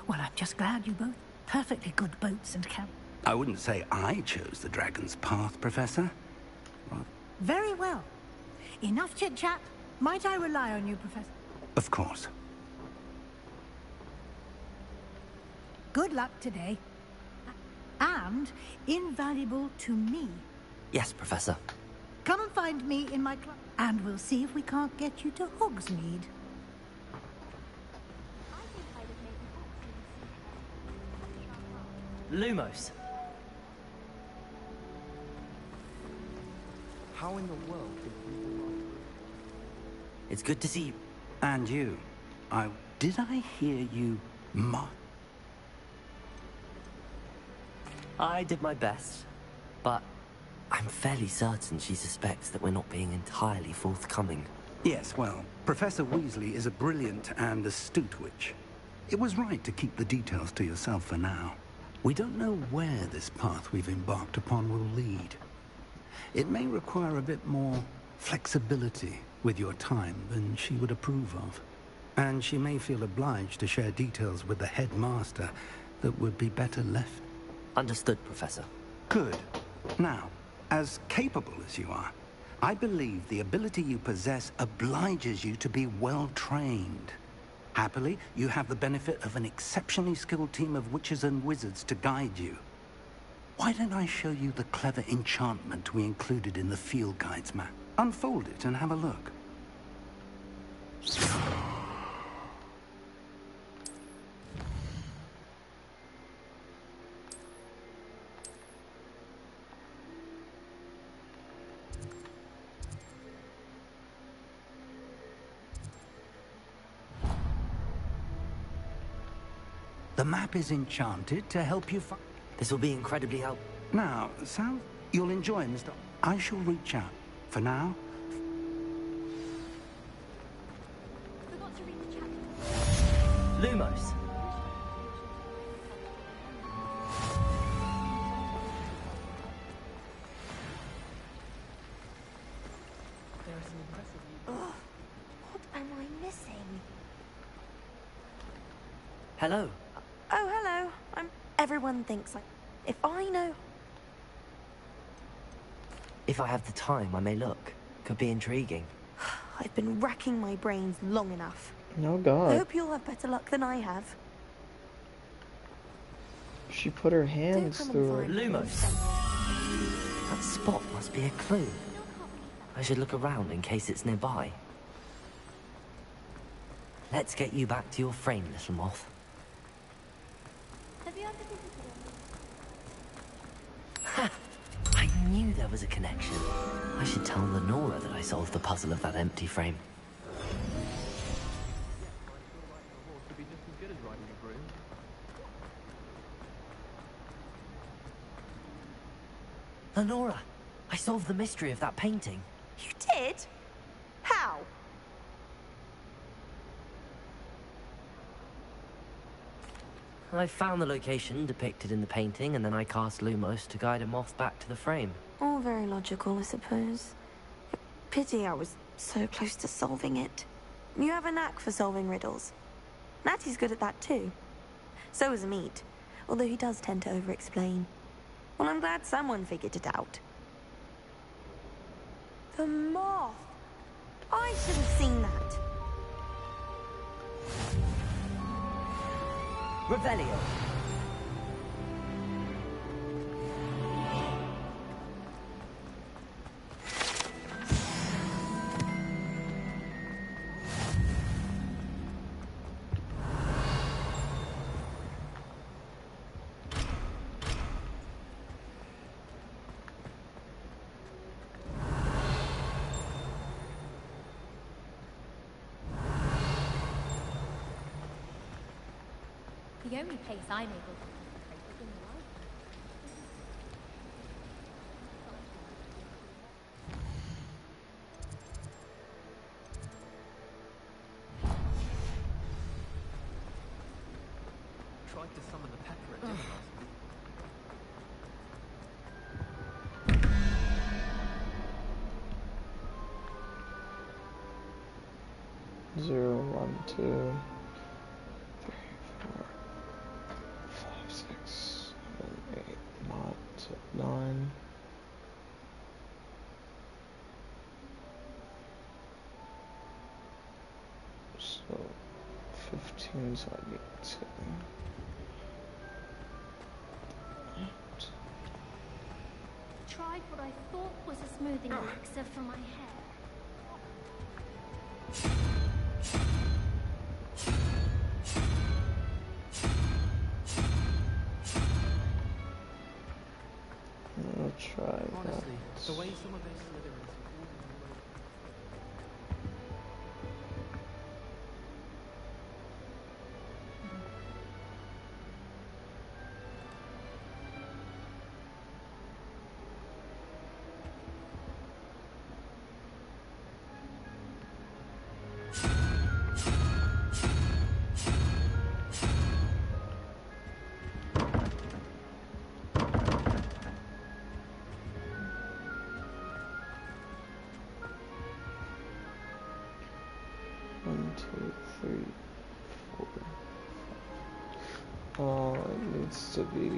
Well, I'm just glad you both perfectly good boats and camp. I wouldn't say I chose the dragon's path, Professor. Well, very well. Enough chit-chat. Might I rely on you, Professor? Of course. Good luck today. And invaluable to me. Yes, Professor. Come and find me in my club, and we'll see if we can't get you to Hogsmeade. Lumos. How in the world did you... It's good to see you. And you. Did I hear you I did my best, but I'm fairly certain she suspects that we're not being entirely forthcoming. Yes, well, Professor Weasley is a brilliant and astute witch. It was right to keep the details to yourself for now. We don't know where this path we've embarked upon will lead. It may require a bit more flexibility with your time than she would approve of. And she may feel obliged to share details with the headmaster that would be better left. Understood, Professor. Good. Now, as capable as you are, I believe the ability you possess obliges you to be well-trained. Happily, you have the benefit of an exceptionally skilled team of witches and wizards to guide you. Why don't I show you the clever enchantment we included in the field guide's map? Unfold it and have a look. The map is enchanted to help you find... This will be incredibly helpful. Now, Sal, you'll enjoy, Mr. I shall reach out. For now... Forgot to read the chat. Lumos. Ugh, what am I missing? Hello. Oh, hello. Everyone thinks like... If I know... If I have the time, I may look. Could be intriguing. I've been racking my brains long enough. Oh, God. I hope you'll have better luck than I have. She put her hands through her. Lumos. That spot must be a clue. I should look around in case it's nearby. Let's get you back to your frame, little moth. Have you ever visited Ha! I knew there was a connection. I should tell Lenora that I solved the puzzle of that empty frame. Lenora, I solved the mystery of that painting. You did? How? I found the location depicted in the painting, and then I cast Lumos to guide a moth back to the frame. All very logical, I suppose. Pity I was so close to solving it. You have a knack for solving riddles. Natty's good at that too. So is Amit, although he does tend to over-explain. Well, I'm glad someone figured it out. The moth! I should have seen that. Revelio. The only place I'm able to concentrate is in the library. Tried to summon the pecker at dinner last night. Zero, 1, 2, 3, 4. So 15, so I need to. Tried what I thought was a smoothing elixir for my hair. I'll try Honestly, that. the way some of those Slytherins. One, two, three, four, five. Oh, it needs to be.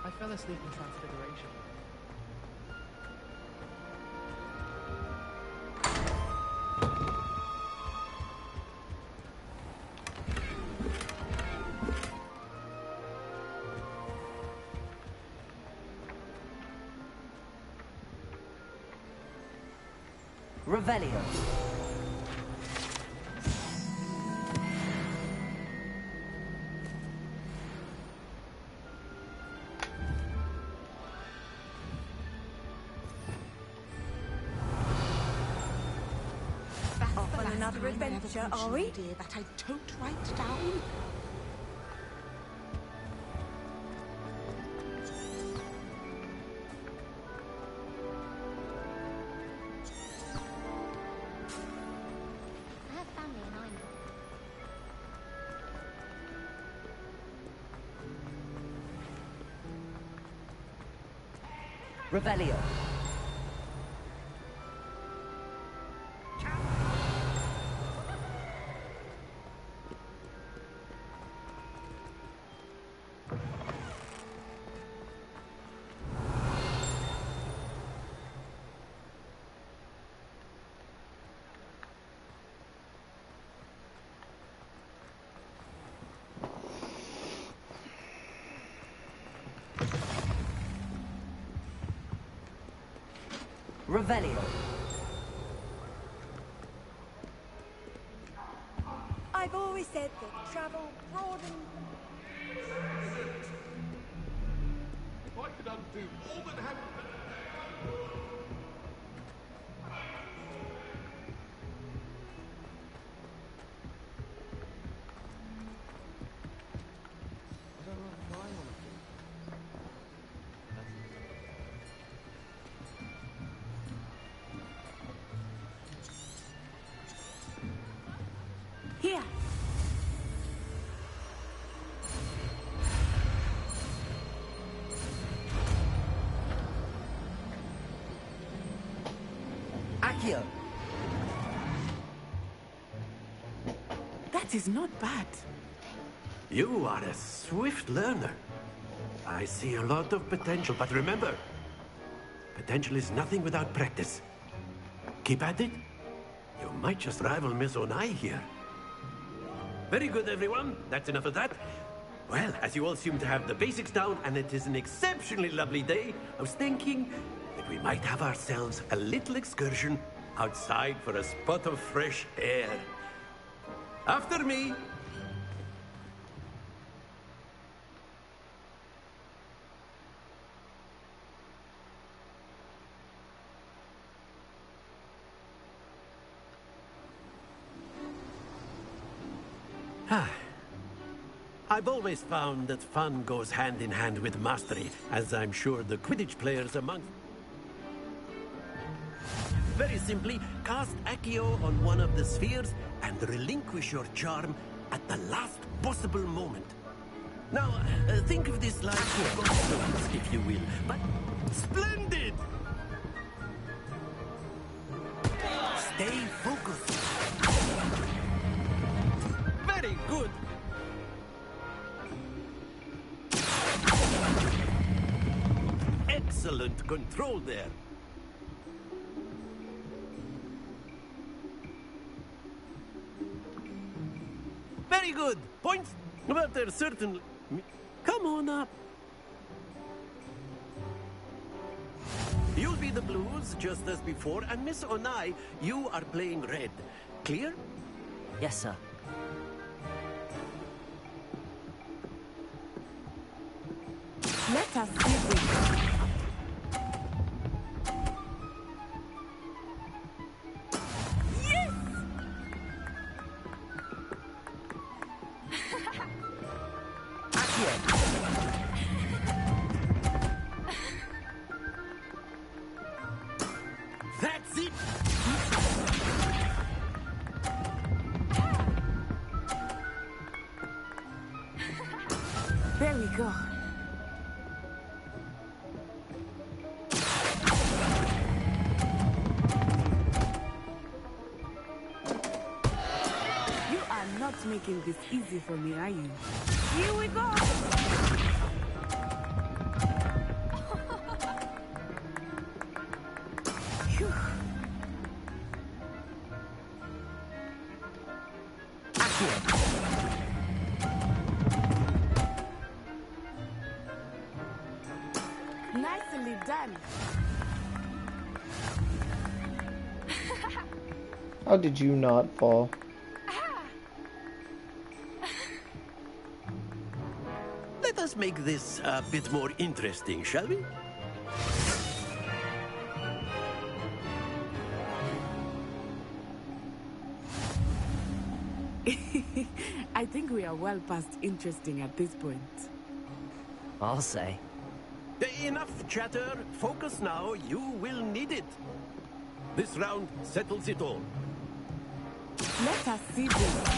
I fell asleep in Transfiguration. Revelio. Off on another adventure, are we? Dear, that I tote right down. I have family in Ireland. Revelio. Revelio. I've always said that travel broadens. If I could undo all that happened. I don't love flying on a thing. Here. Accio. That is not bad. You are a swift learner. I see a lot of potential, but remember, potential is nothing without practice. Keep at it. You might just rival Miss Onai here. Very good, everyone. That's enough of that. Well, as you all seem to have the basics down, and it is an exceptionally lovely day, I was thinking that we might have ourselves a little excursion outside for a spot of fresh air. After me. I've always found that fun goes hand in hand with mastery, as I'm sure the Quidditch players among... Very simply, cast Accio on one of the spheres and relinquish your charm at the last possible moment. Now, think of this like gobstones, if you will, but splendid! Stay focused. Very good. excellent control there. Very good. Points. But there's certainly... Come on up. You'll be the blues, just as before, and Miss Onai, you are playing red. Clear? Yes, sir. Let us see this. That's it! There we go. You are not making this easy for me, are you? Here we go! Phew. Nicely done. How did you not fall? Let us make this a bit more interesting, shall we? I think we are well past interesting at this point. I'll say. Enough chatter. Focus now. You will need it. This round settles it all. Let us see this.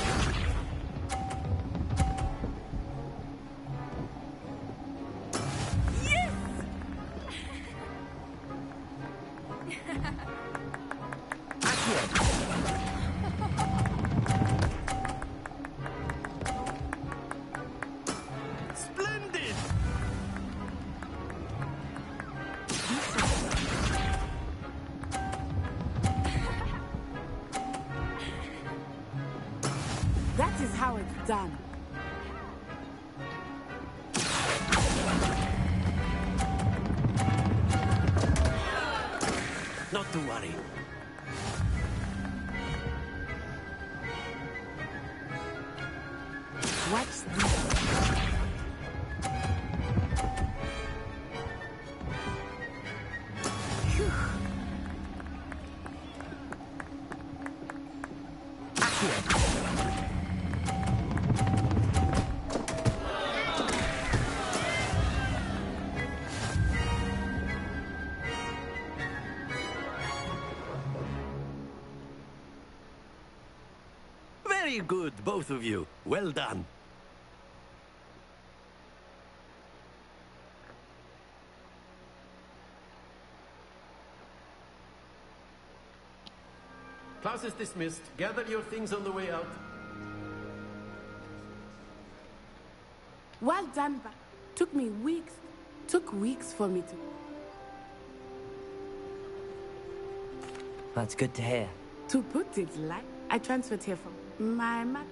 Splendid! That is how it's done. Not to worry. Watch this. Phew. Very good, both of you. Well done. Class is dismissed. Gather your things on the way out. Well done, but took weeks for me to... That's good to hear. To put it light, I transferred here from my mother.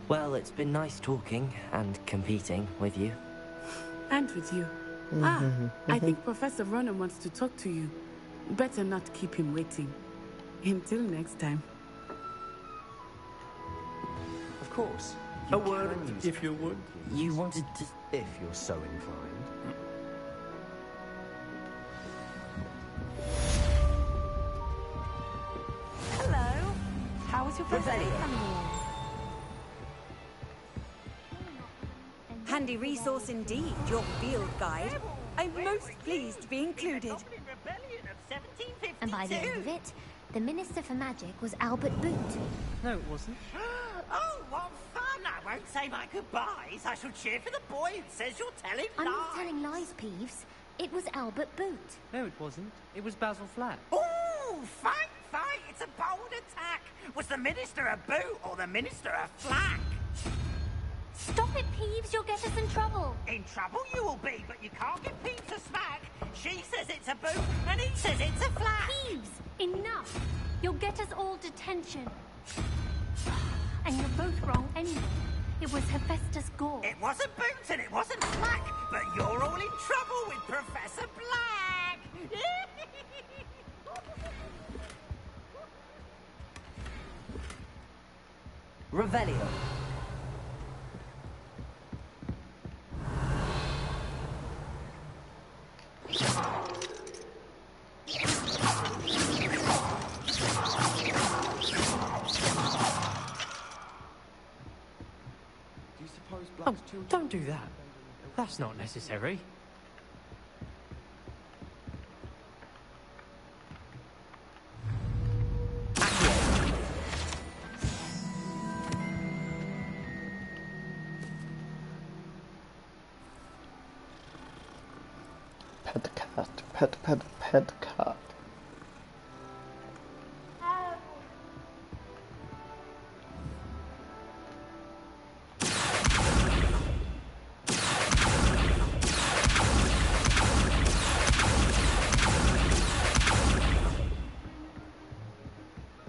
Well, it's been nice talking and competing with you. And with you. I think Professor Ronan wants to talk to you. Better not keep him waiting. Until next time. Of course. A word, if you would. You wanted to... If you're so inclined. Hello. How was your first day coming along? Handy resource indeed, your field guide. I'm most pleased to be included. And by the end of it, the Minister for Magic was Albert Boot. No, it wasn't. Oh, what fun! I won't say my goodbyes. I shall cheer for the boy who says you're telling I'm lies. not telling lies, Peeves. It was Albert Boot. No, it wasn't. It was Basil Flat. Oh, fight! It's a bold attack. Was the Minister a boot or the Minister a flack? Stop it, Peeves. You'll get us in trouble. In trouble you will be, but you can't give Peeves a smack. She says it's a boot, and he says it's a flat. Peeves, enough. You'll get us all detention. And you're both wrong anyway. It was Hephaestus Gore. It wasn't boots and it wasn't flack, but you're all in trouble with Professor Black. Revelio. Oh, don't do that. That's not necessary. Pet cat.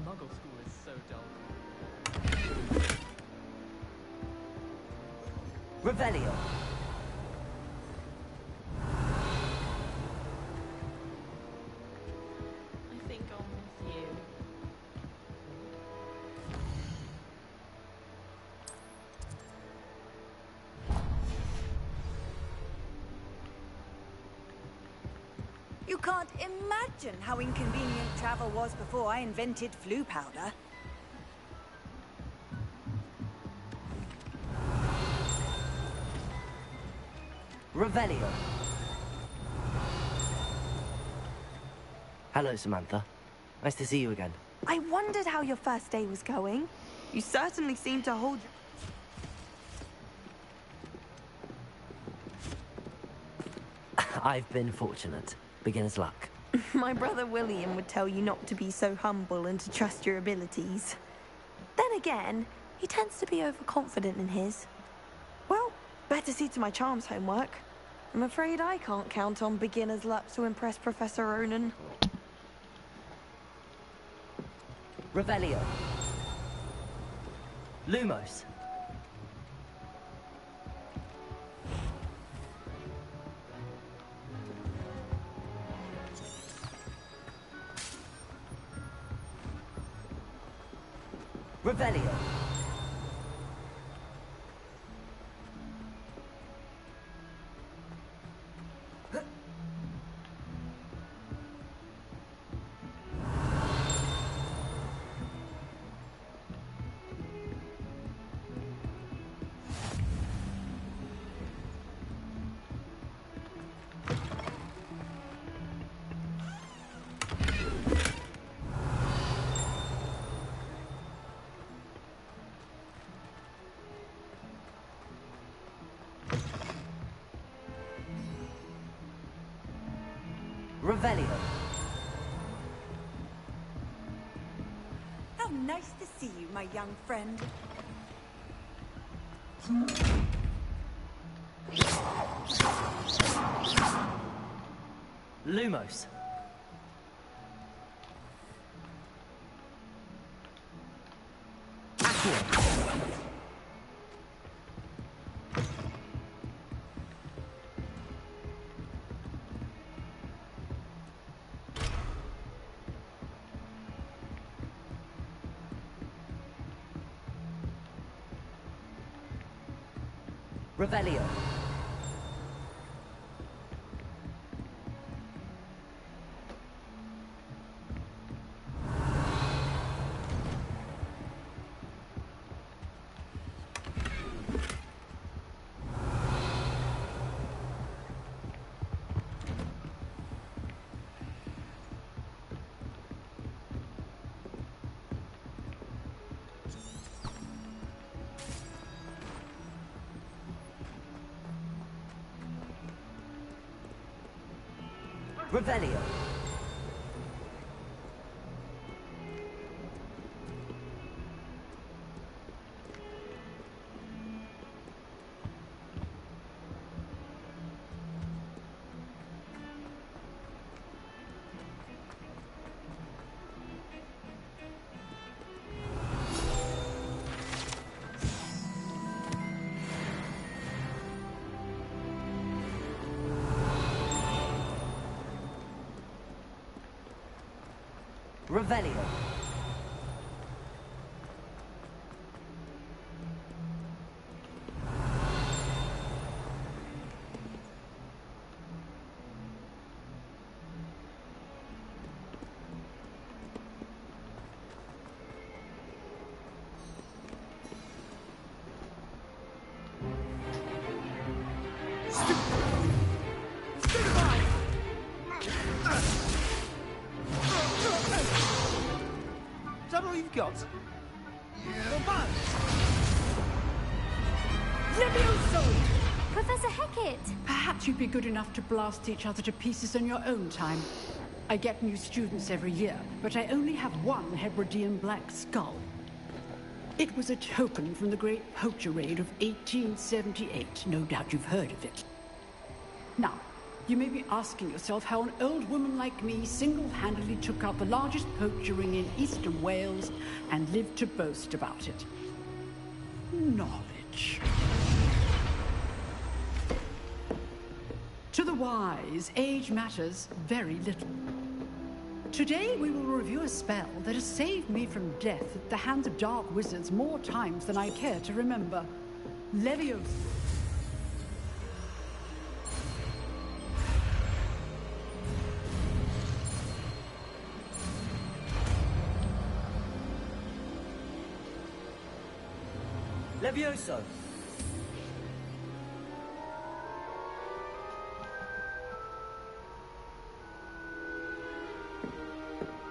Muggle school is so dull. Revelio. I think I'll miss you. You can't imagine how inconvenient travel was before I invented flu powder. Revelio. Hello, Samantha. Nice to see you again. I wondered how your first day was going. You certainly seem to hold... I've been fortunate. Beginner's luck. My brother William would tell you not to be so humble and to trust your abilities. Then again, he tends to be overconfident in his. Well, better see to my charms homework. I'm afraid I can't count on beginner's luck to impress Professor Ronan. Revelio. Lumos. Revelio. Revelio. How nice to see you, my young friend. Lumos. Revelio. Revelio. Revelio. Is that all you've got? Professor Hecat! Perhaps you'd be good enough to blast each other to pieces on your own time. I get new students every year, but I only have one Hebridean black skull. It was a token from the Great Poacher Raid of 1878. No doubt you've heard of it. Now, you may be asking yourself how an old woman like me single-handedly took out the largest poacher ring in eastern Wales and lived to boast about it. Knowledge. To the wise, age matters very little. Today we will review a spell that has saved me from death at the hands of dark wizards more times than I care to remember. Leviosa. Levioso.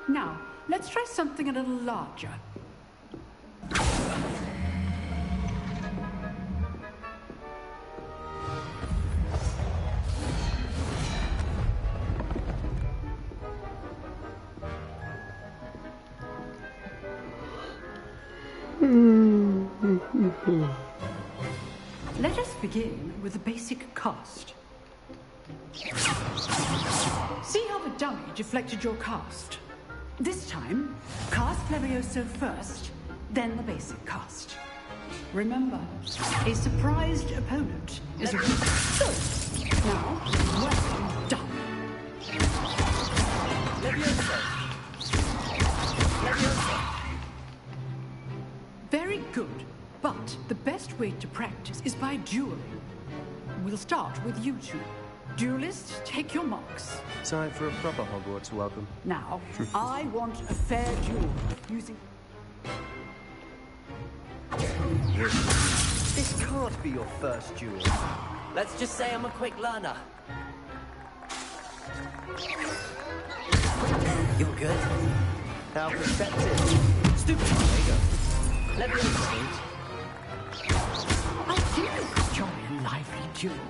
Now, let's try something a little larger. Let us begin with the basic cast. See how the dummy deflected your cast? This time, cast Levioso first, then the basic cast. Remember, a surprised opponent is a... Good. Now, well done. Levioso. Levioso. Very good, but the best way to practice is by dueling. We'll start with you two. Duelists, take your marks. Time for a proper Hogwarts welcome. Now, I want a fair duel using... This can't be your first duel. Let's just say I'm a quick learner. You're good. How perceptive. Stupid. There you go. Levioso. I do enjoy a lively duel.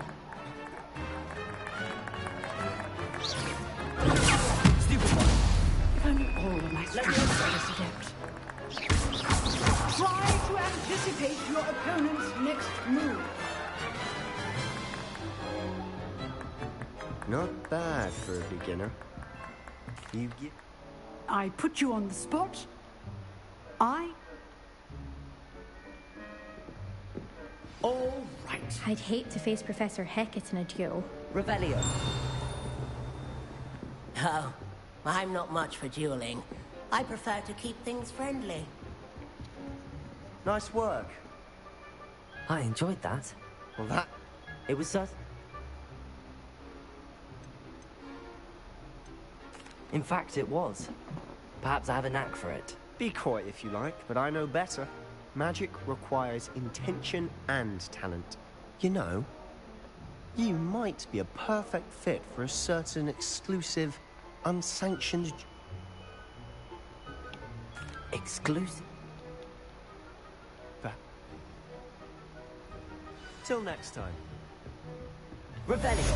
If only all of my strength was adept. Try to anticipate your opponent's next move. Not bad for a beginner. You get... I put you on the spot. All right. I'd hate to face Professor Hecat in a duel. Revelio. Oh, I'm not much for dueling. I prefer to keep things friendly. Nice work. I enjoyed that. Well, that... It was so... In fact, it was. Perhaps I have a knack for it. Be quiet if you like, but I know better. Magic requires intention and talent. You know, you might be a perfect fit for a certain exclusive, unsanctioned... Exclusive? Till next time. Revelio.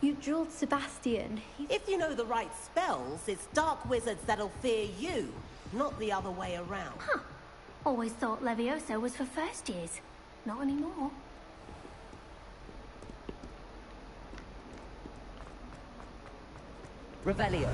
You drilled Sebastian. If you know the right spells, it's dark wizards that'll fear you, not the other way around. Huh. Always thought Levioso was for first years. Not anymore. Revelio.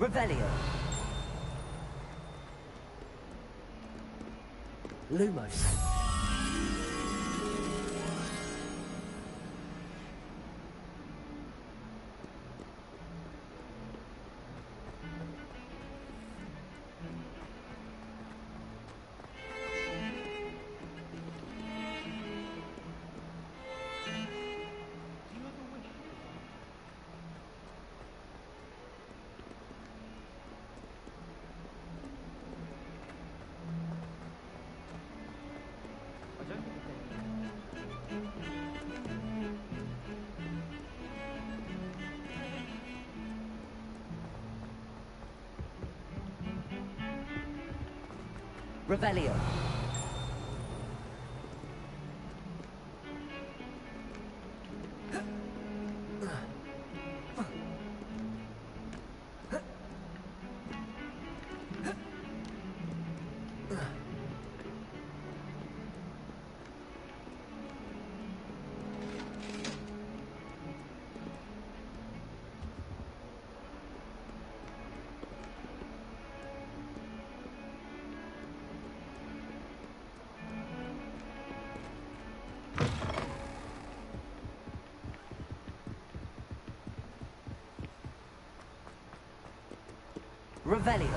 Revelio. Lumos. Revelio. Revelio.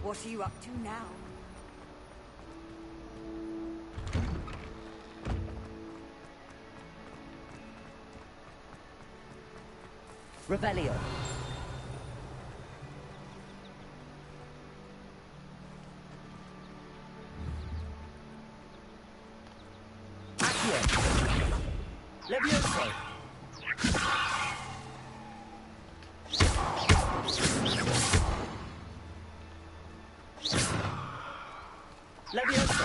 What are you up to now? Revelio. Accio. Levioso. Levioso.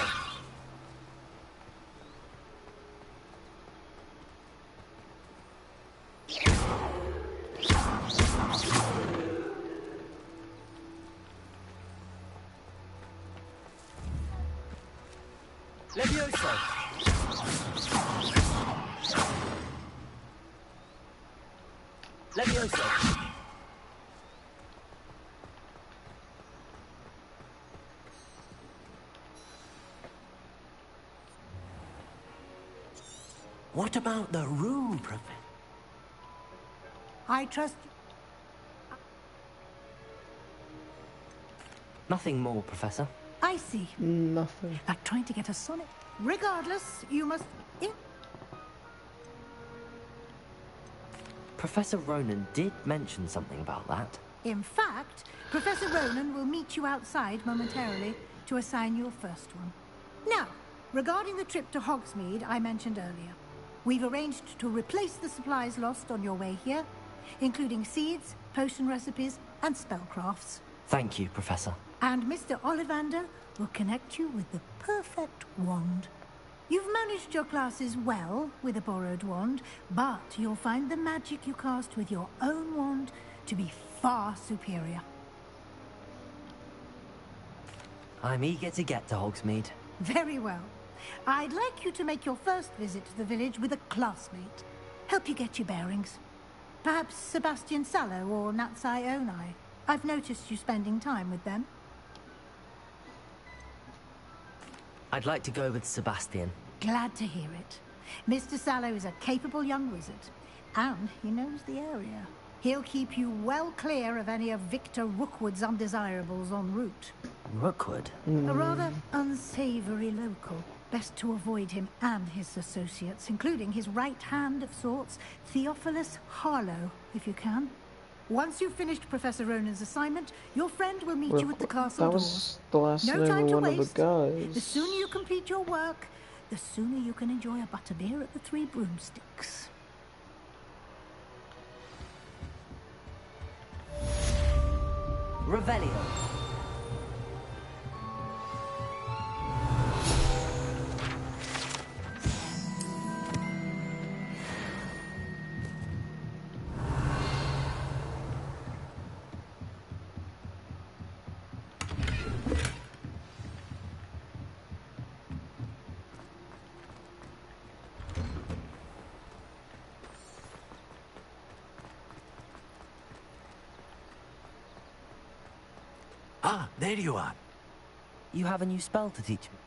Levioso. Levioso. What about the room, Professor? I trust... Nothing more, Professor. I see. Nothing. Like trying to get a sonic... Regardless, you must... Professor Ronan did mention something about that. In fact, Professor Ronan will meet you outside momentarily to assign your first one. Now, regarding the trip to Hogsmeade I mentioned earlier, we've arranged to replace the supplies lost on your way here, including seeds, potion recipes, and spellcrafts. Thank you, Professor. And Mr. Ollivander will connect you with the perfect wand. You've managed your classes well with a borrowed wand, but you'll find the magic you cast with your own wand to be far superior. I'm eager to get to Hogsmeade. Very well. I'd like you to make your first visit to the village with a classmate. Help you get your bearings. Perhaps Sebastian Sallow or Natsai Onai. I've noticed you spending time with them. I'd like to go with Sebastian. Glad to hear it. Mr. Sallow is a capable young wizard, and he knows the area. He'll keep you well clear of any of Victor Rookwood's undesirables en route. Rookwood? A rather unsavory local. Best to avoid him and his associates, including his right hand of sorts, Theophilus Harlow, if you can. Once you've finished Professor Ronan's assignment, your friend will meet you at the castle that doors. was the last No name time of to one of waste. the guys. The sooner you complete your work, the sooner you can enjoy a butterbeer at the Three Broomsticks. Revelio. Ah, there you are. You have a new spell to teach me.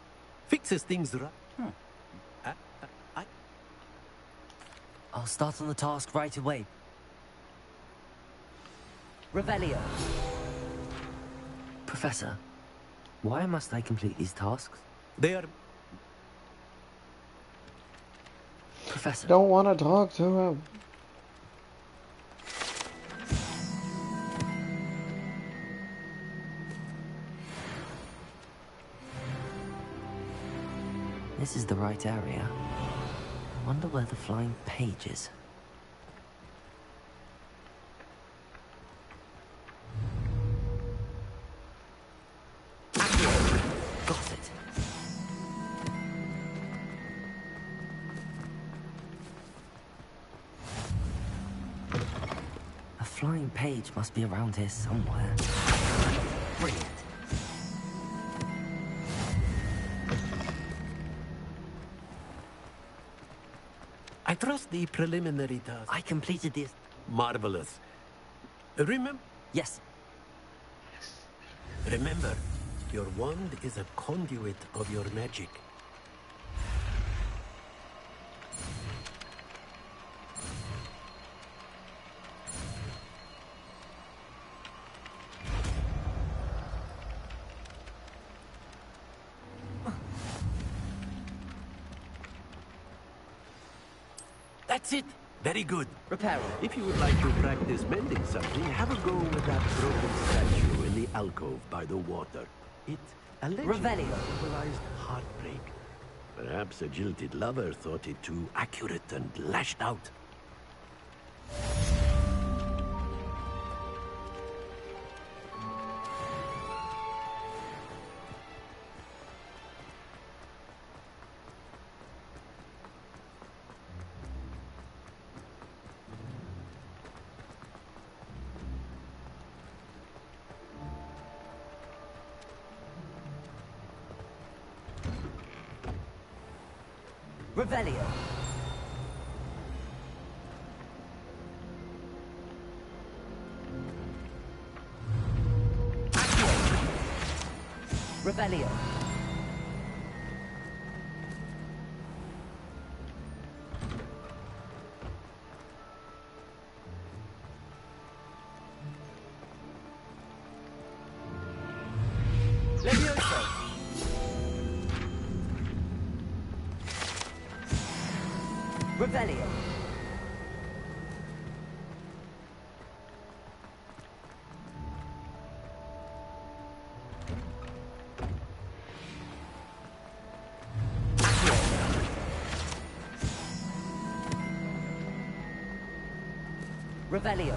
Fixes things right. I'll start on the task right away. Revelio. Professor, why must I complete these tasks? They are... Professor. Don't want to talk to him. This is the right area. I wonder where the flying page is. Got it. A flying page must be around here somewhere. Brilliant. I trust the preliminary task. I completed this. Marvelous. Remember? Yes. Remember, your wand is a conduit of your magic. That's it. Very good. Repair. If you would like to practice mending something, have a go with that broken statue in the alcove by the water. It allegedly symbolized heartbreak. Perhaps a jilted lover thought it too accurate and lashed out. Revelio. Revelio. Levioso. Revelio. Revelio.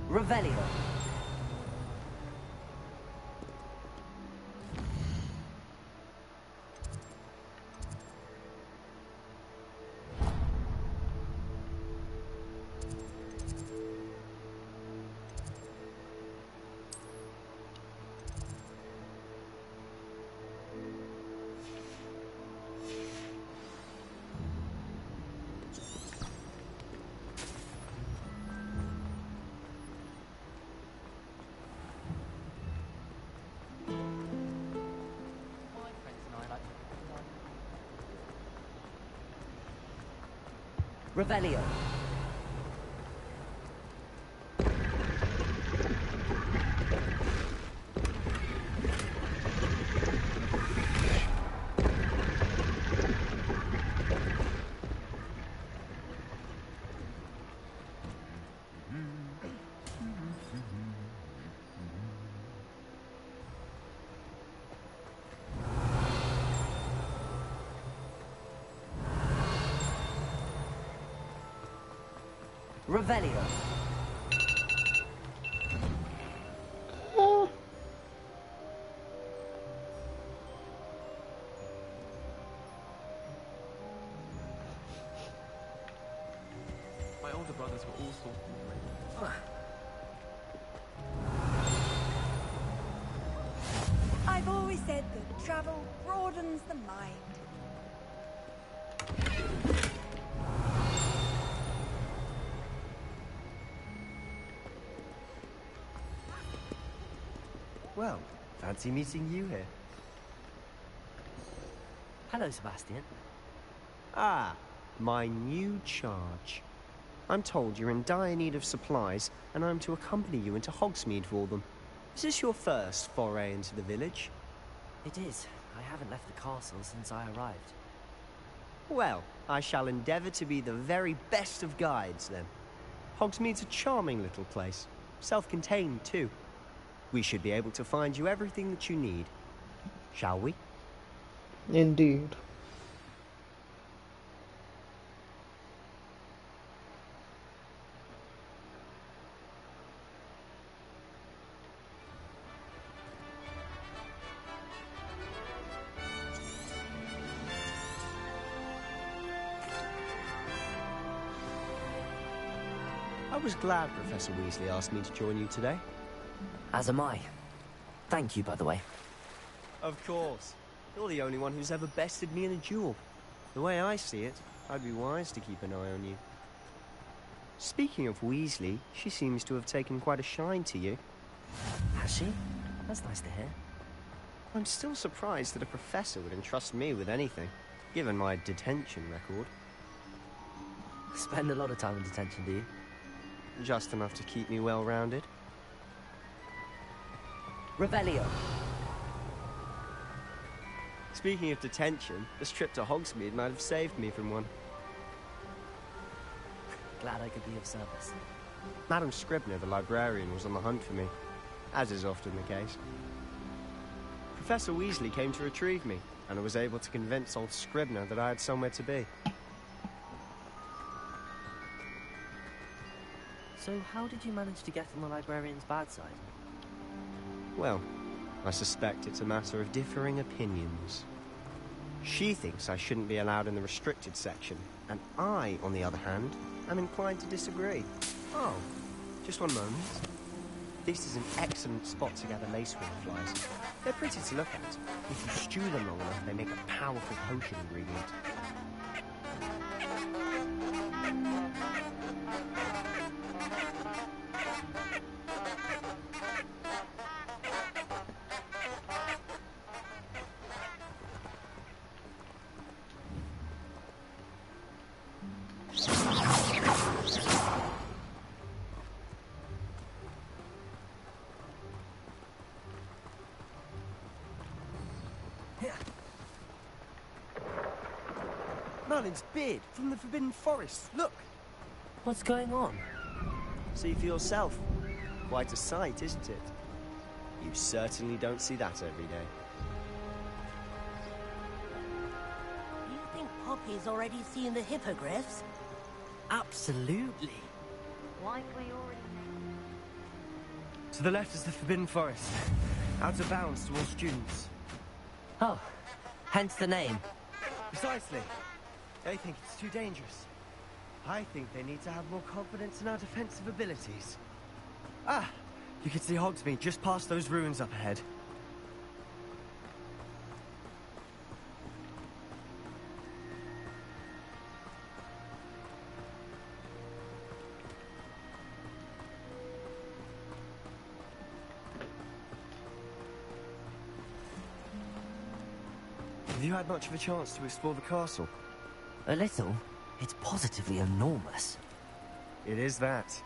Revelio. Revelio. Revelio. My older brothers were all sorted in I've always said that travel broadens the mind. Well, fancy meeting you here. Hello, Sebastian. Ah, my new charge. I'm told you're in dire need of supplies, and I'm to accompany you into Hogsmeade for them. Is this your first foray into the village? It is. I haven't left the castle since I arrived. Well, I shall endeavour to be the very best of guides, then. Hogsmeade's a charming little place. Self-contained, too. We should be able to find you everything that you need. Shall we? Indeed. I was glad Professor Weasley asked me to join you today. As am I. Thank you, by the way. Of course. You're the only one who's ever bested me in a duel. The way I see it, I'd be wise to keep an eye on you. Speaking of Weasley, she seems to have taken quite a shine to you. Has she? That's nice to hear. I'm still surprised that a professor would entrust me with anything, given my detention record. Spend a lot of time in detention, do you? Just enough to keep me well-rounded. Revelio. Speaking of detention, this trip to Hogsmeade might have saved me from one. Glad I could be of service. Madam Scribner, the librarian, was on the hunt for me, as is often the case. Professor Weasley came to retrieve me, and I was able to convince old Scribner that I had somewhere to be. So how did you manage to get on the librarian's bad side? Well, I suspect it's a matter of differing opinions. She thinks I shouldn't be allowed in the restricted section, and I, on the other hand, am inclined to disagree. Oh, just one moment. This is an excellent spot to gather lacewing flies. They're pretty to look at. If you stew them long enough, they make a powerful potion ingredient. Merlin's beard from the Forbidden Forest. Look! What's going on? See for yourself. Quite a sight, isn't it? You certainly don't see that every day. You think Poppy's already seen the hippogriffs? Absolutely. Like we already To the left is the Forbidden Forest. Out of bounds to all students. Oh, hence the name. Precisely. They think it's too dangerous. I think they need to have more confidence in our defensive abilities. Ah! You can see Hogsmeade just past those ruins up ahead. Have you had much of a chance to explore the castle? A little. It's positively enormous. It is that.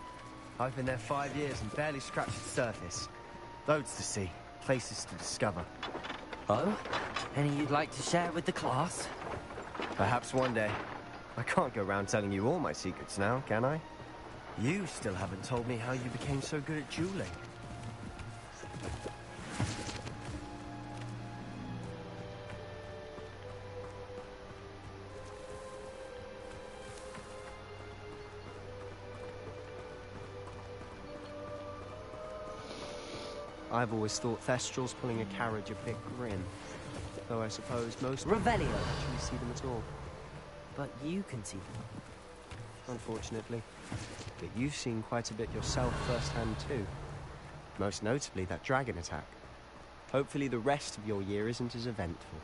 I've been there 5 years and barely scratched the surface. Loads to see, places to discover. Oh? Any you'd like to share with the class? Perhaps one day. I can't go around telling you all my secrets now, can I? You still haven't told me how you became so good at dueling. I've always thought Thestrals pulling a carriage a bit grim. Though I suppose most people Revelio. don't actually see them at all. But you can see them. Unfortunately. But you've seen quite a bit yourself firsthand too. Most notably that dragon attack. Hopefully the rest of your year isn't as eventful.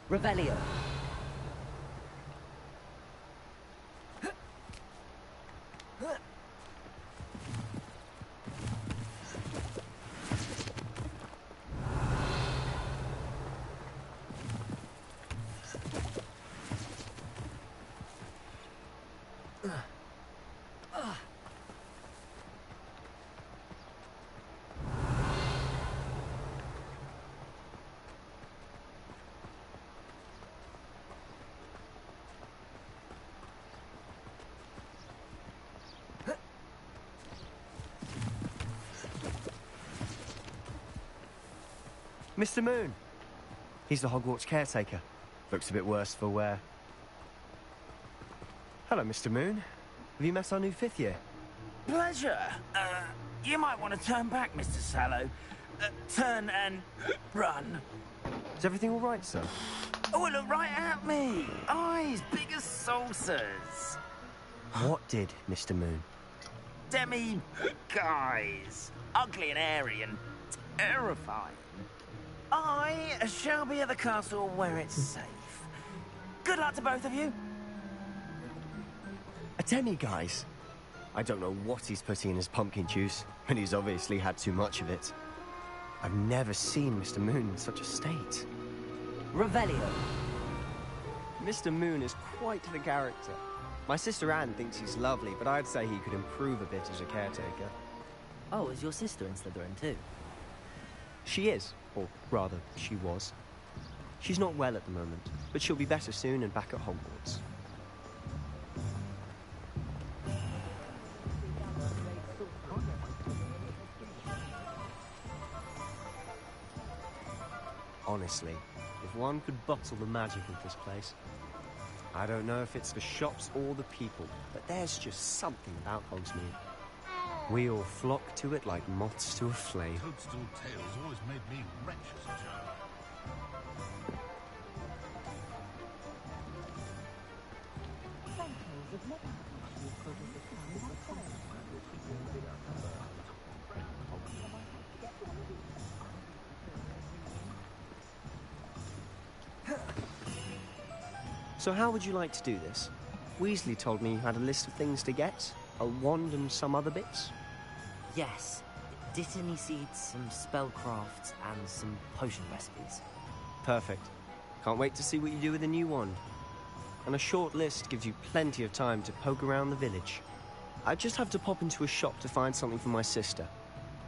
Revelio. Mr. Moon! He's the Hogwarts caretaker. Looks a bit worse for wear. Hello, Mr. Moon. Have you met our new 5th year? Pleasure. You might want to turn back, Mr. Sallow. Turn and run. Is everything all right, sir? Oh, look right at me. Eyes big as saucers. What did, Mr. Moon? Guys. Ugly and airy and terrifying. I shall be at the castle where it's safe. Good luck to both of you. A demi-guise? I don't know what he's putting in his pumpkin juice, and he's obviously had too much of it. I've never seen Mr. Moon in such a state. Revelio. Mr. Moon is quite the character. My sister Anne thinks he's lovely, but I'd say he could improve a bit as a caretaker. Oh, is your sister in Slytherin too? She is, or rather, she was. She's not well at the moment, but she'll be better soon and back at Hogwarts. Honestly, if one could bottle the magic of this place. I don't know if it's the shops or the people, but there's just something about Hogsmeade. We all flock to it like moths to a flame. Toadstool tales always made me wretched, Joe. So how would you like to do this? Weasley told me you had a list of things to get. A wand and some other bits? Yes. Dittany seeds, some spellcrafts, and some potion recipes. Perfect. Can't wait to see what you do with the new wand. And a short list gives you plenty of time to poke around the village. I just have to pop into a shop to find something for my sister.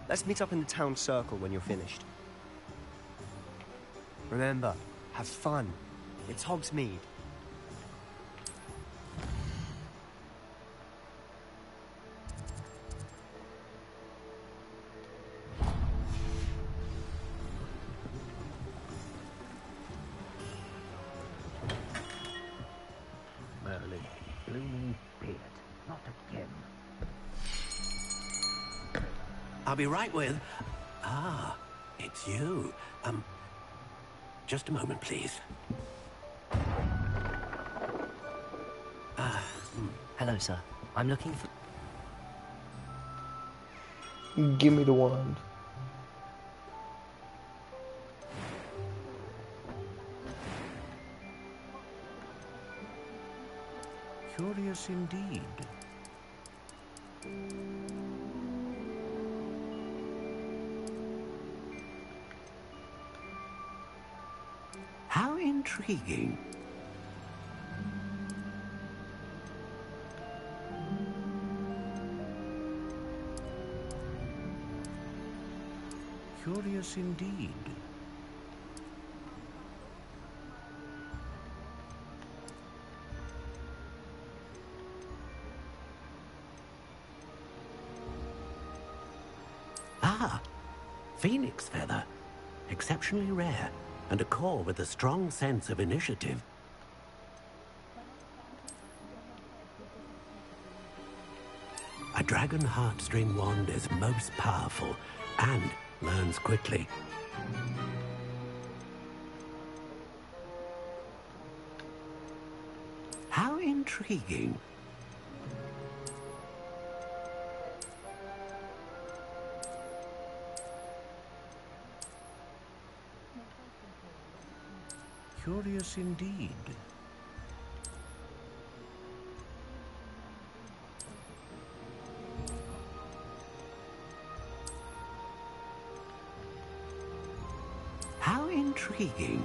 Let's meet up in the town circle when you're finished. Remember, have fun. It's Hogsmeade. Merlin, blooming beard, not again. I'll be right with... Ah, it's you. Just a moment, please. Hello, sir. I'm looking for... Give me the wand. Curious indeed. How intriguing. Curious indeed. Ah, phoenix feather. Exceptionally rare, and a core with a strong sense of initiative. A dragon heartstring wand is most powerful and learns quickly. How intriguing. Curious indeed. How intriguing.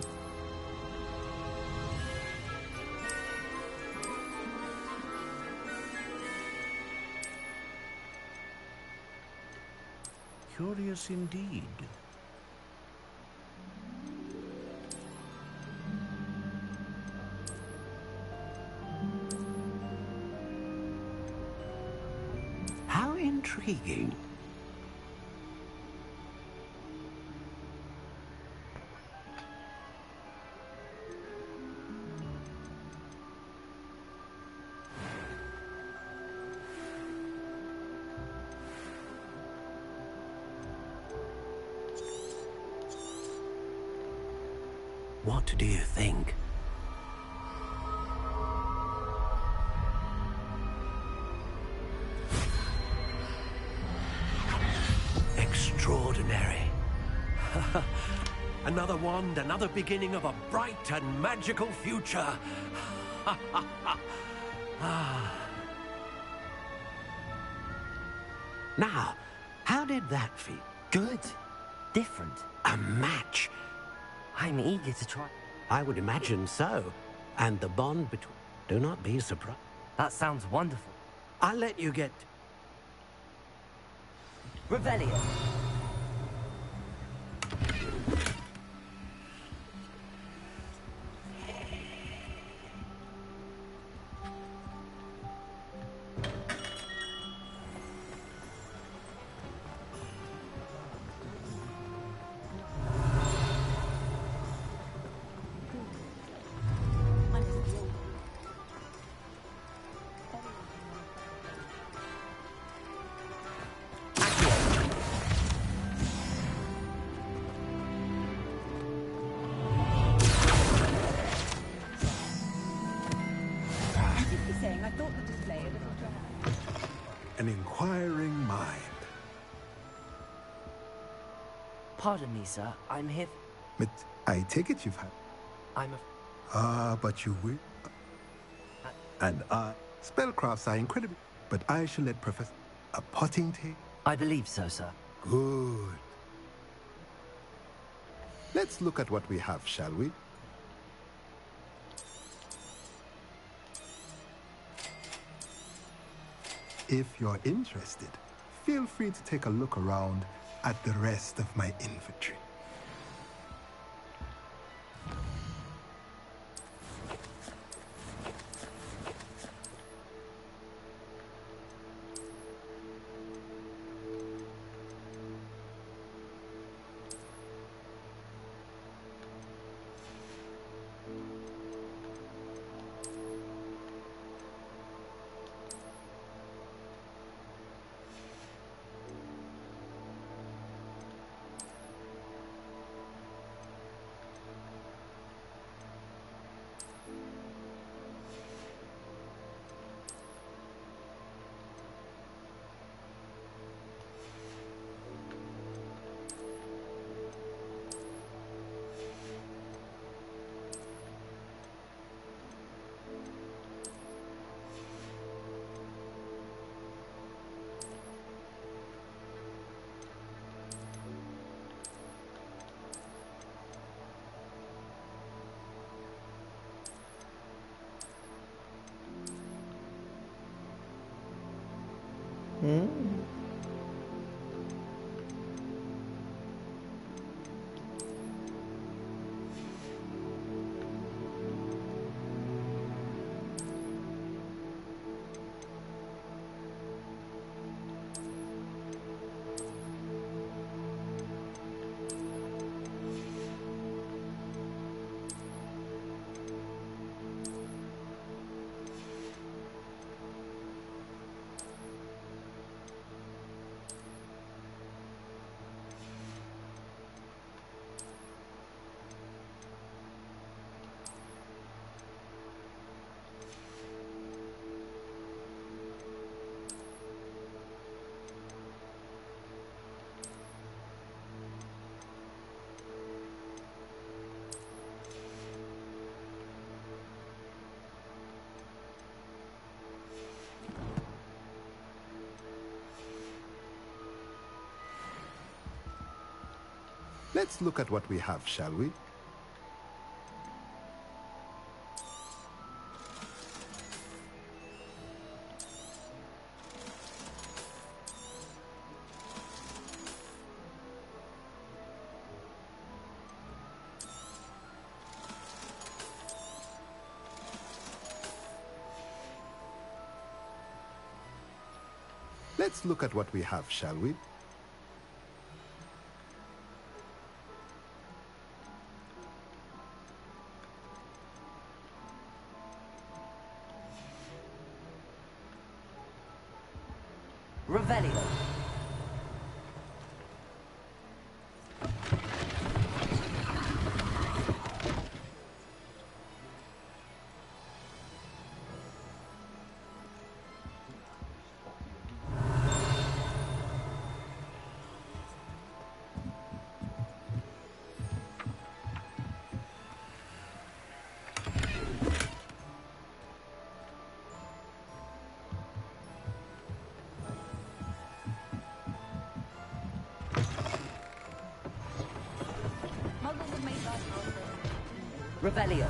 Curious indeed. How intriguing. What do you think? Extraordinary. Another wand, another beginning of a bright and magical future. Now, how did that feel? Good. Different. A match. I'm eager to try. I would imagine so. And the bond between... Do not be surprised. That sounds wonderful. I'll let you get... Revelio. An inquiring mind. Pardon me, sir. I'm here. But I take it you've had. I'm a... But you will. And spellcrafts are incredible. But I shall let Professor... A potting table? I believe so, sir. Good. Let's look at what we have, shall we? If you're interested, feel free to take a look around at the rest of my inventory. Let's look at what we have, shall we? Let's look at what we have, shall we? Revelio. Revelio.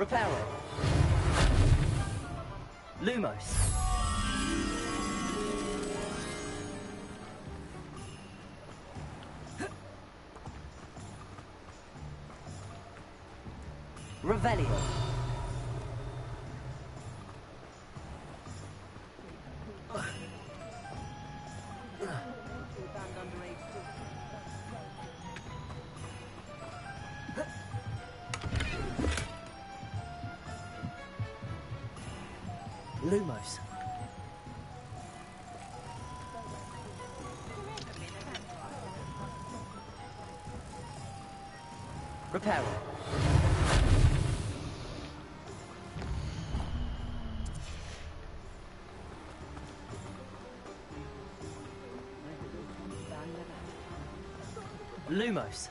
Reparo. Lumos. Revelio. Lumos. Reparo. Lumos.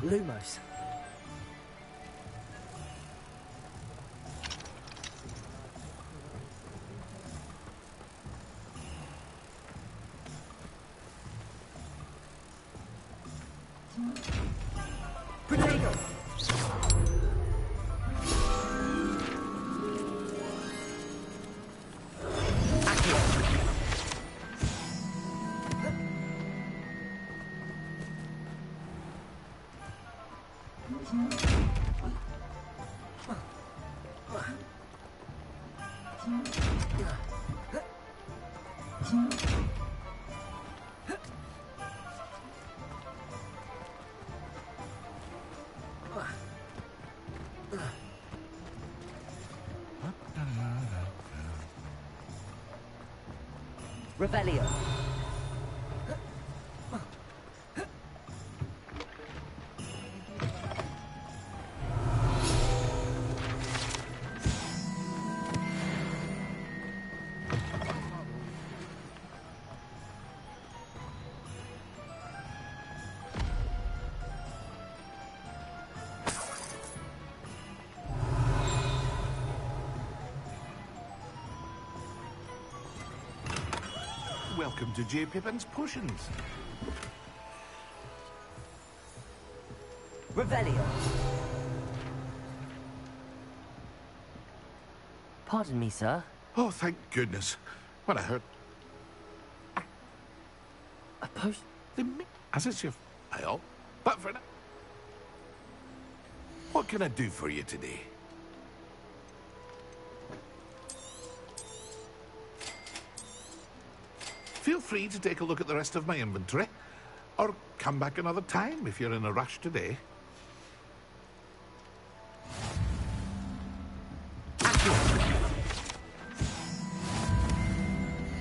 Lumos. Potato! Revelio. Welcome to J. Pippin's Potions. Revelio. Pardon me, sir. Oh, thank goodness. When I heard... A potion? As it's your fault. But for now... What can I do for you today? Feel free to take a look at the rest of my inventory, or come back another time if you're in a rush today.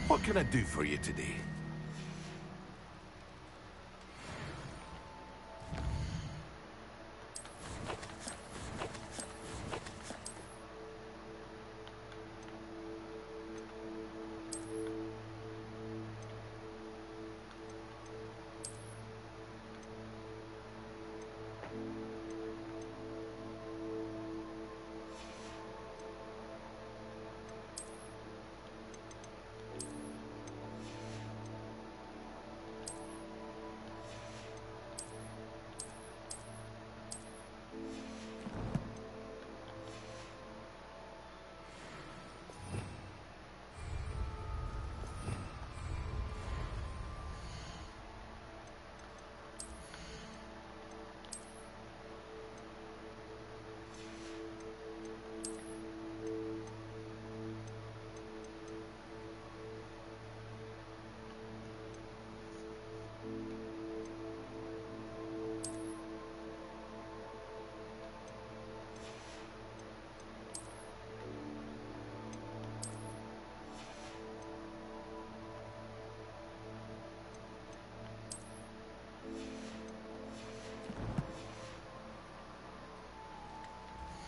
What can I do for you today?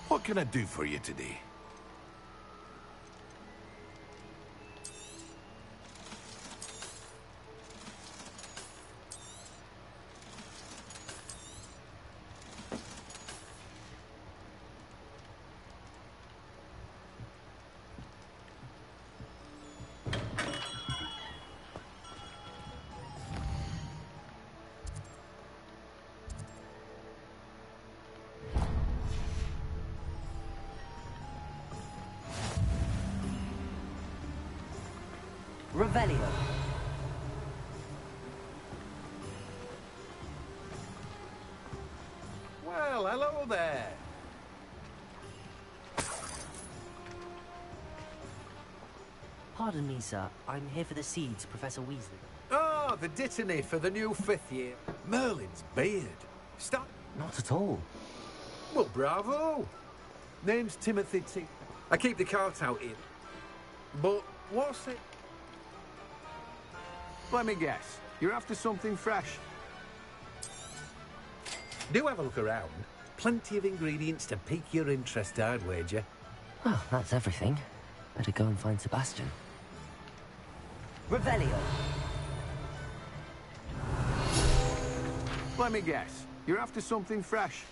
What can I do for you today? Revelio. Well, hello there. Pardon me, sir. I'm here for the seeds, Professor Weasley. Oh, the dittany for the new 5th year. Merlin's beard. Stop. Not at all. Well, bravo. Name's Timothy T. I keep the cart out here. But what's it? Let me guess. You're after something fresh. Do have a look around. Plenty of ingredients to pique your interest, I'd wager. Oh, that's everything. Better go and find Sebastian. Revelio. Let me guess. You're after something fresh.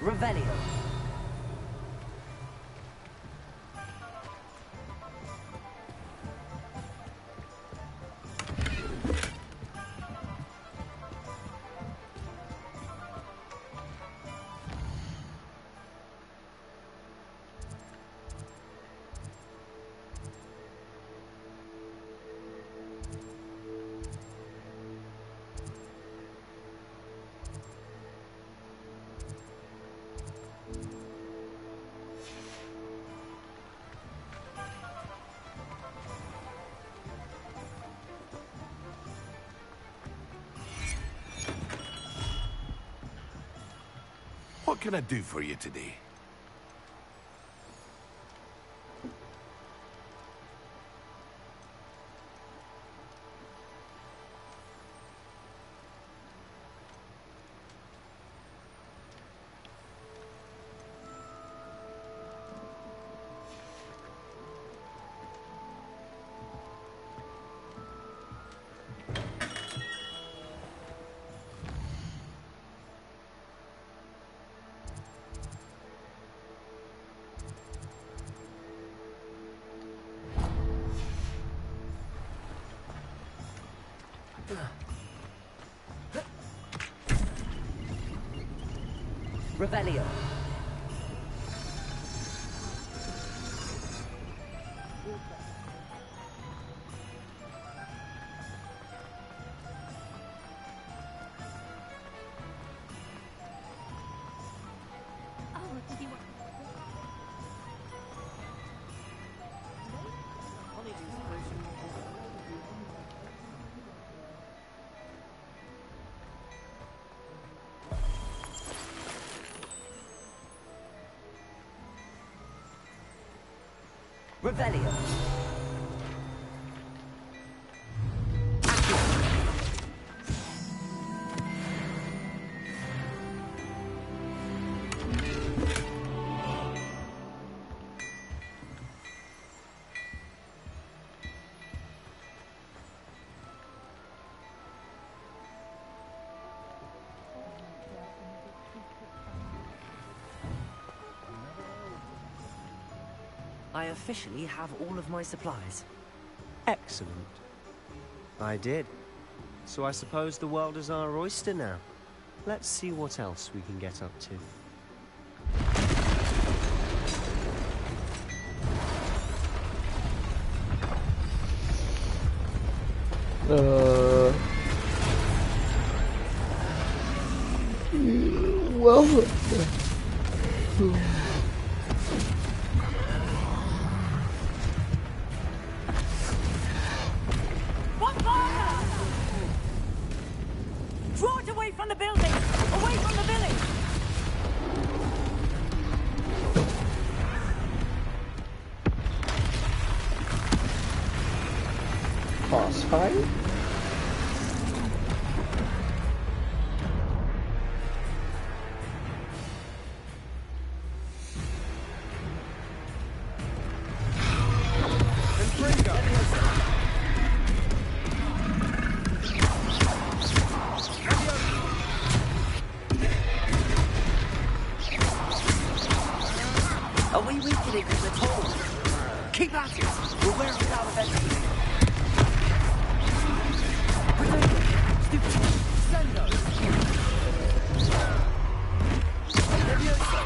Revelio. What can I do for you today? Revelio. Revelio. I officially have all of my supplies. Excellent. I did. So I suppose the world is our oyster now. Let's see what else we can get up to. Well... What fire? Draw it away from the building! Away from the village! Boss fight? Are we weakening them at all? Keep at it! We'll wear it down eventually. Sendo! Levioso!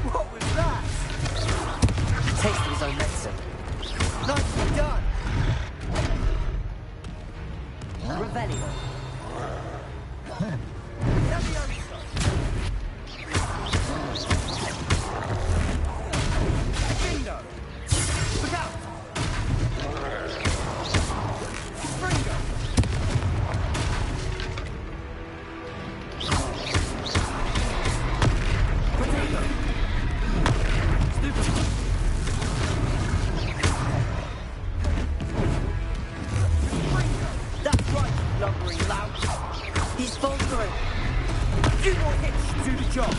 What was that? Taste his own medicine. Nicely done! Revelio. Levioso! Sponsoring. Few more hits to the job.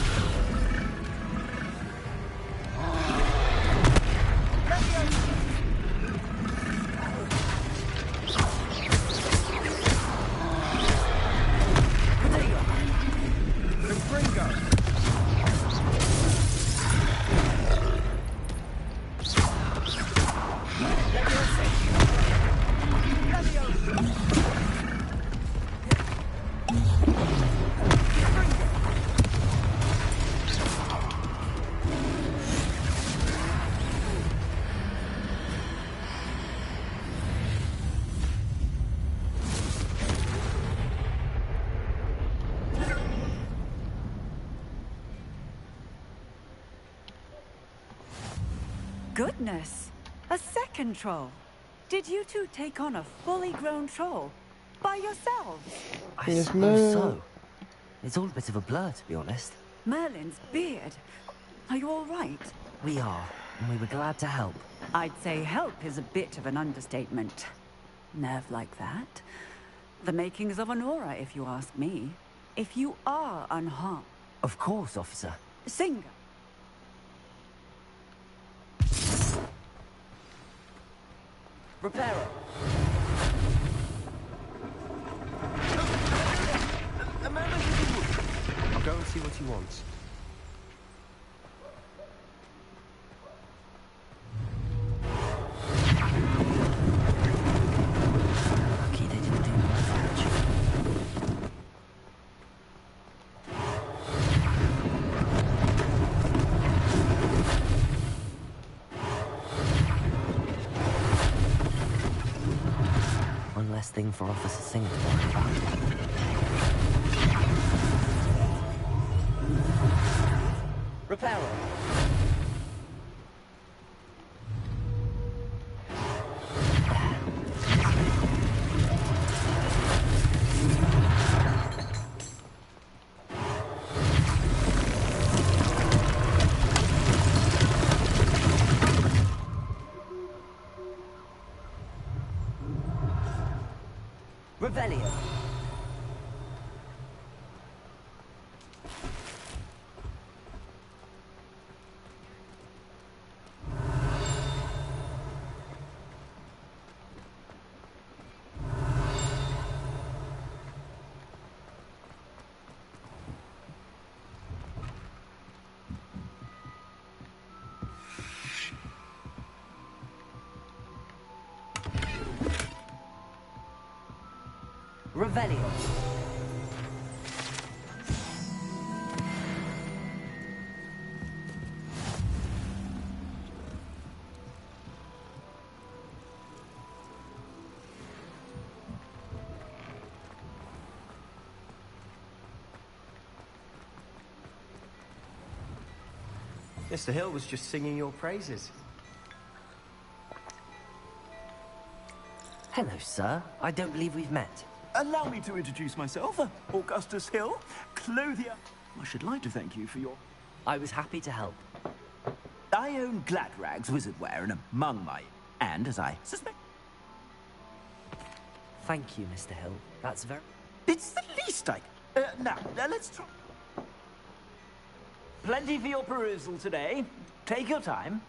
Goodness! A second troll. Did you two take on a fully grown troll? By yourselves? I suppose so. It's all a bit of a blur, to be honest. Merlin's beard. Are you all right? We are, and we were glad to help. I'd say help is a bit of an understatement. Nerve like that. The makings of an aura, if you ask me. If you are unharmed. Of course, officer. Singer. Reparo. A moment, if you would. I'll go and see what he wants. Lucky they didn't do much damage. One less thing for Officer Singer to worry about. Reparo. Revelio. Revelio. Mr. Hill was just singing your praises. Hello, sir. I don't believe we've met. Allow me to introduce myself, Augustus Hill, clothier. I should like to thank you for your... I was happy to help. I own Gladrag's wizardwear, and among my... And, as I suspect... Thank you, Mr. Hill. That's very... It's the least I... now, let's try... Plenty for your perusal today. Take your time.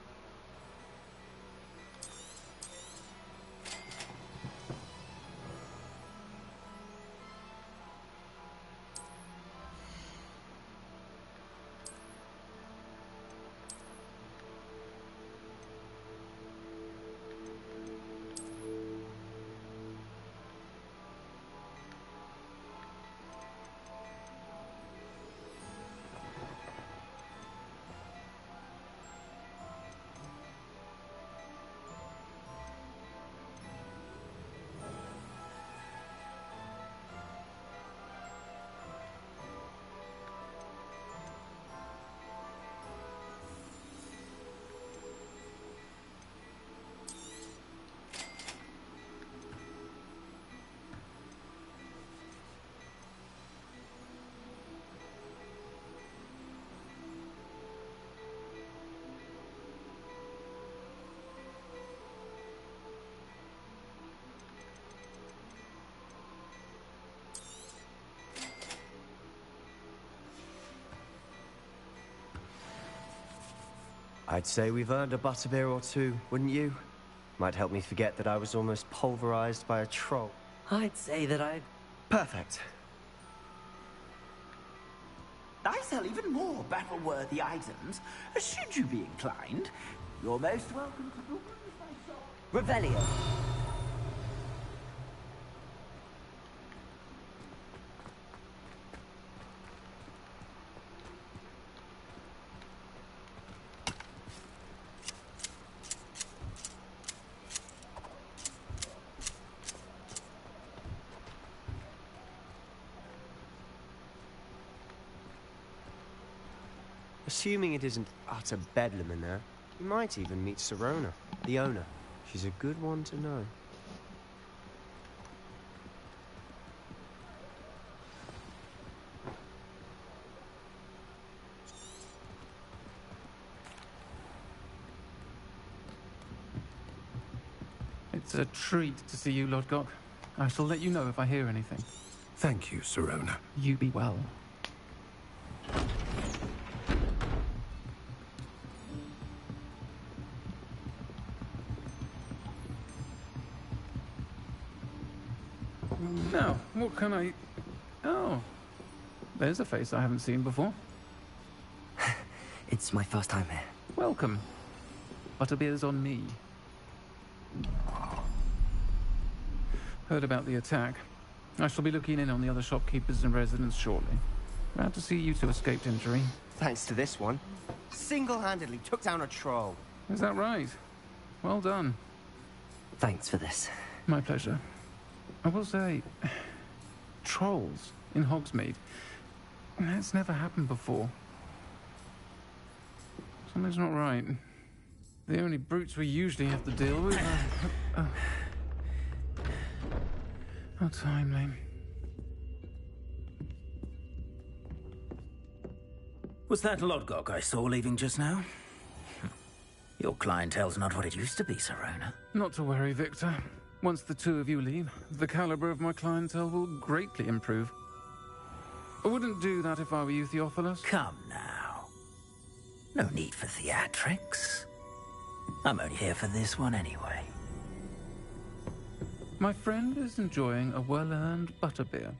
I'd say we've earned a butterbeer or two, wouldn't you? Might help me forget that I was almost pulverized by a troll. I'd say that I'd... Perfect. I sell even more battle-worthy items. Should you be inclined, you're most welcome to look at my shop. Revelio. Assuming it isn't utter bedlam in there, you might even meet Sirona, the owner. She's a good one to know. It's a treat to see you, Lodgok. I shall let you know if I hear anything. Thank you, Sirona. You be well. Now, what can I... Oh, there's a face I haven't seen before. It's my first time here. Welcome. Butterbeer's on me. Heard about the attack. I shall be looking in on the other shopkeepers and residents shortly. Glad to see you two escaped injury. Thanks to this one. Single-handedly took down a troll. Is that right? Well done. Thanks for this. My pleasure. I will say, trolls in Hogsmeade. That's never happened before. Something's not right. The only brutes we usually have to deal with are... How timely. Was that Lodgok I saw leaving just now? Your clientele's not what it used to be, Sirona. Not to worry, Victor. Once the two of you leave, the caliber of my clientele will greatly improve. I wouldn't do that if I were you, Theophilus. Come now. No need for theatrics. I'm only here for this one anyway. My friend is enjoying a well-earned butterbeer.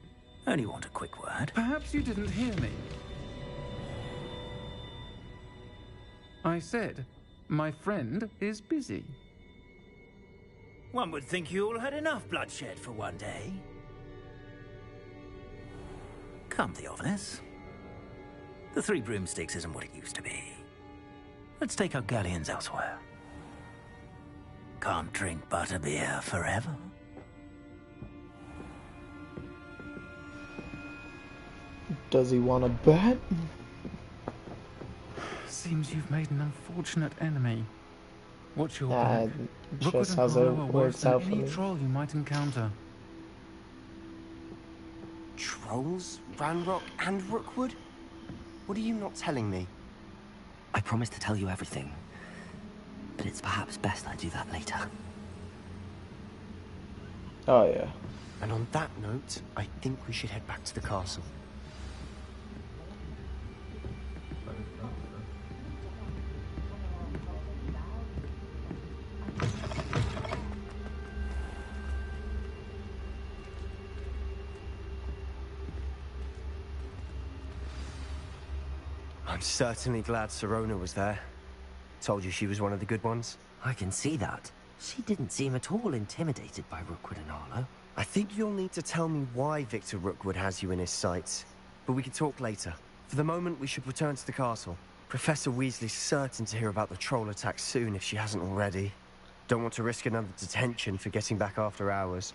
Only want a quick word. Perhaps you didn't hear me. I said, my friend is busy. One would think you all had enough bloodshed for one day. Come, Theophilus. The Three Broomsticks isn't what it used to be. Let's take our galleons elsewhere. Can't drink butterbeer forever. Does he want to bet? Seems you've made an unfortunate enemy. What's your back? Just Rookwood and how's it Harlow are worse works than out for any me. troll you might encounter. Trolls, Ranrock, and Rookwood? What are you not telling me? I promised to tell you everything, but it's perhaps best I do that later. Oh, yeah. And on that note, I think we should head back to the castle. I'm certainly glad Sirona was there. Told you she was one of the good ones. I can see that. She didn't seem at all intimidated by Rookwood and Harlow. I think you'll need to tell me why Victor Rookwood has you in his sights. But we can talk later. For the moment, we should return to the castle. Professor Weasley's certain to hear about the troll attack soon if she hasn't already. Don't want to risk another detention for getting back after hours.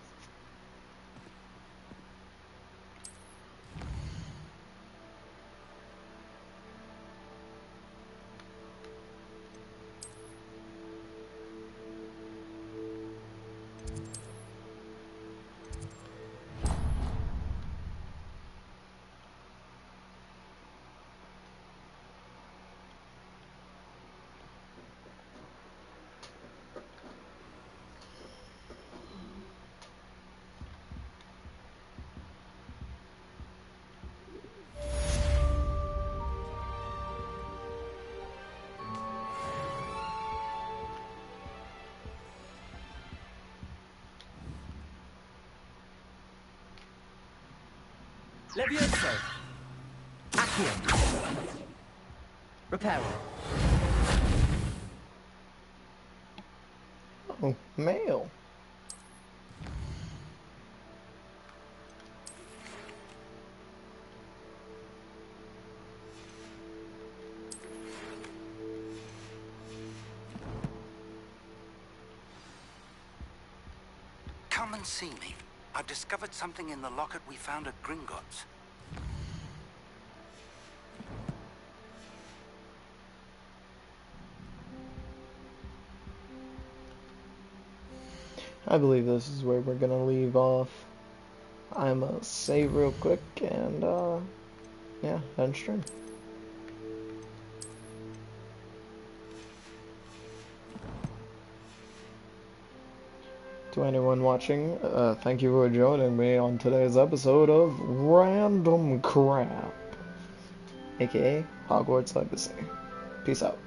Levioso. Accio. Reparo. Oh, mail. Come and see me. I've discovered something in the locket we found at Gringotts. I believe this is where we're gonna leave off. I'm gonna save real quick and, yeah, end stream. To anyone watching, thank you for joining me on today's episode of Random Crap, aka Hogwarts Legacy. Peace out.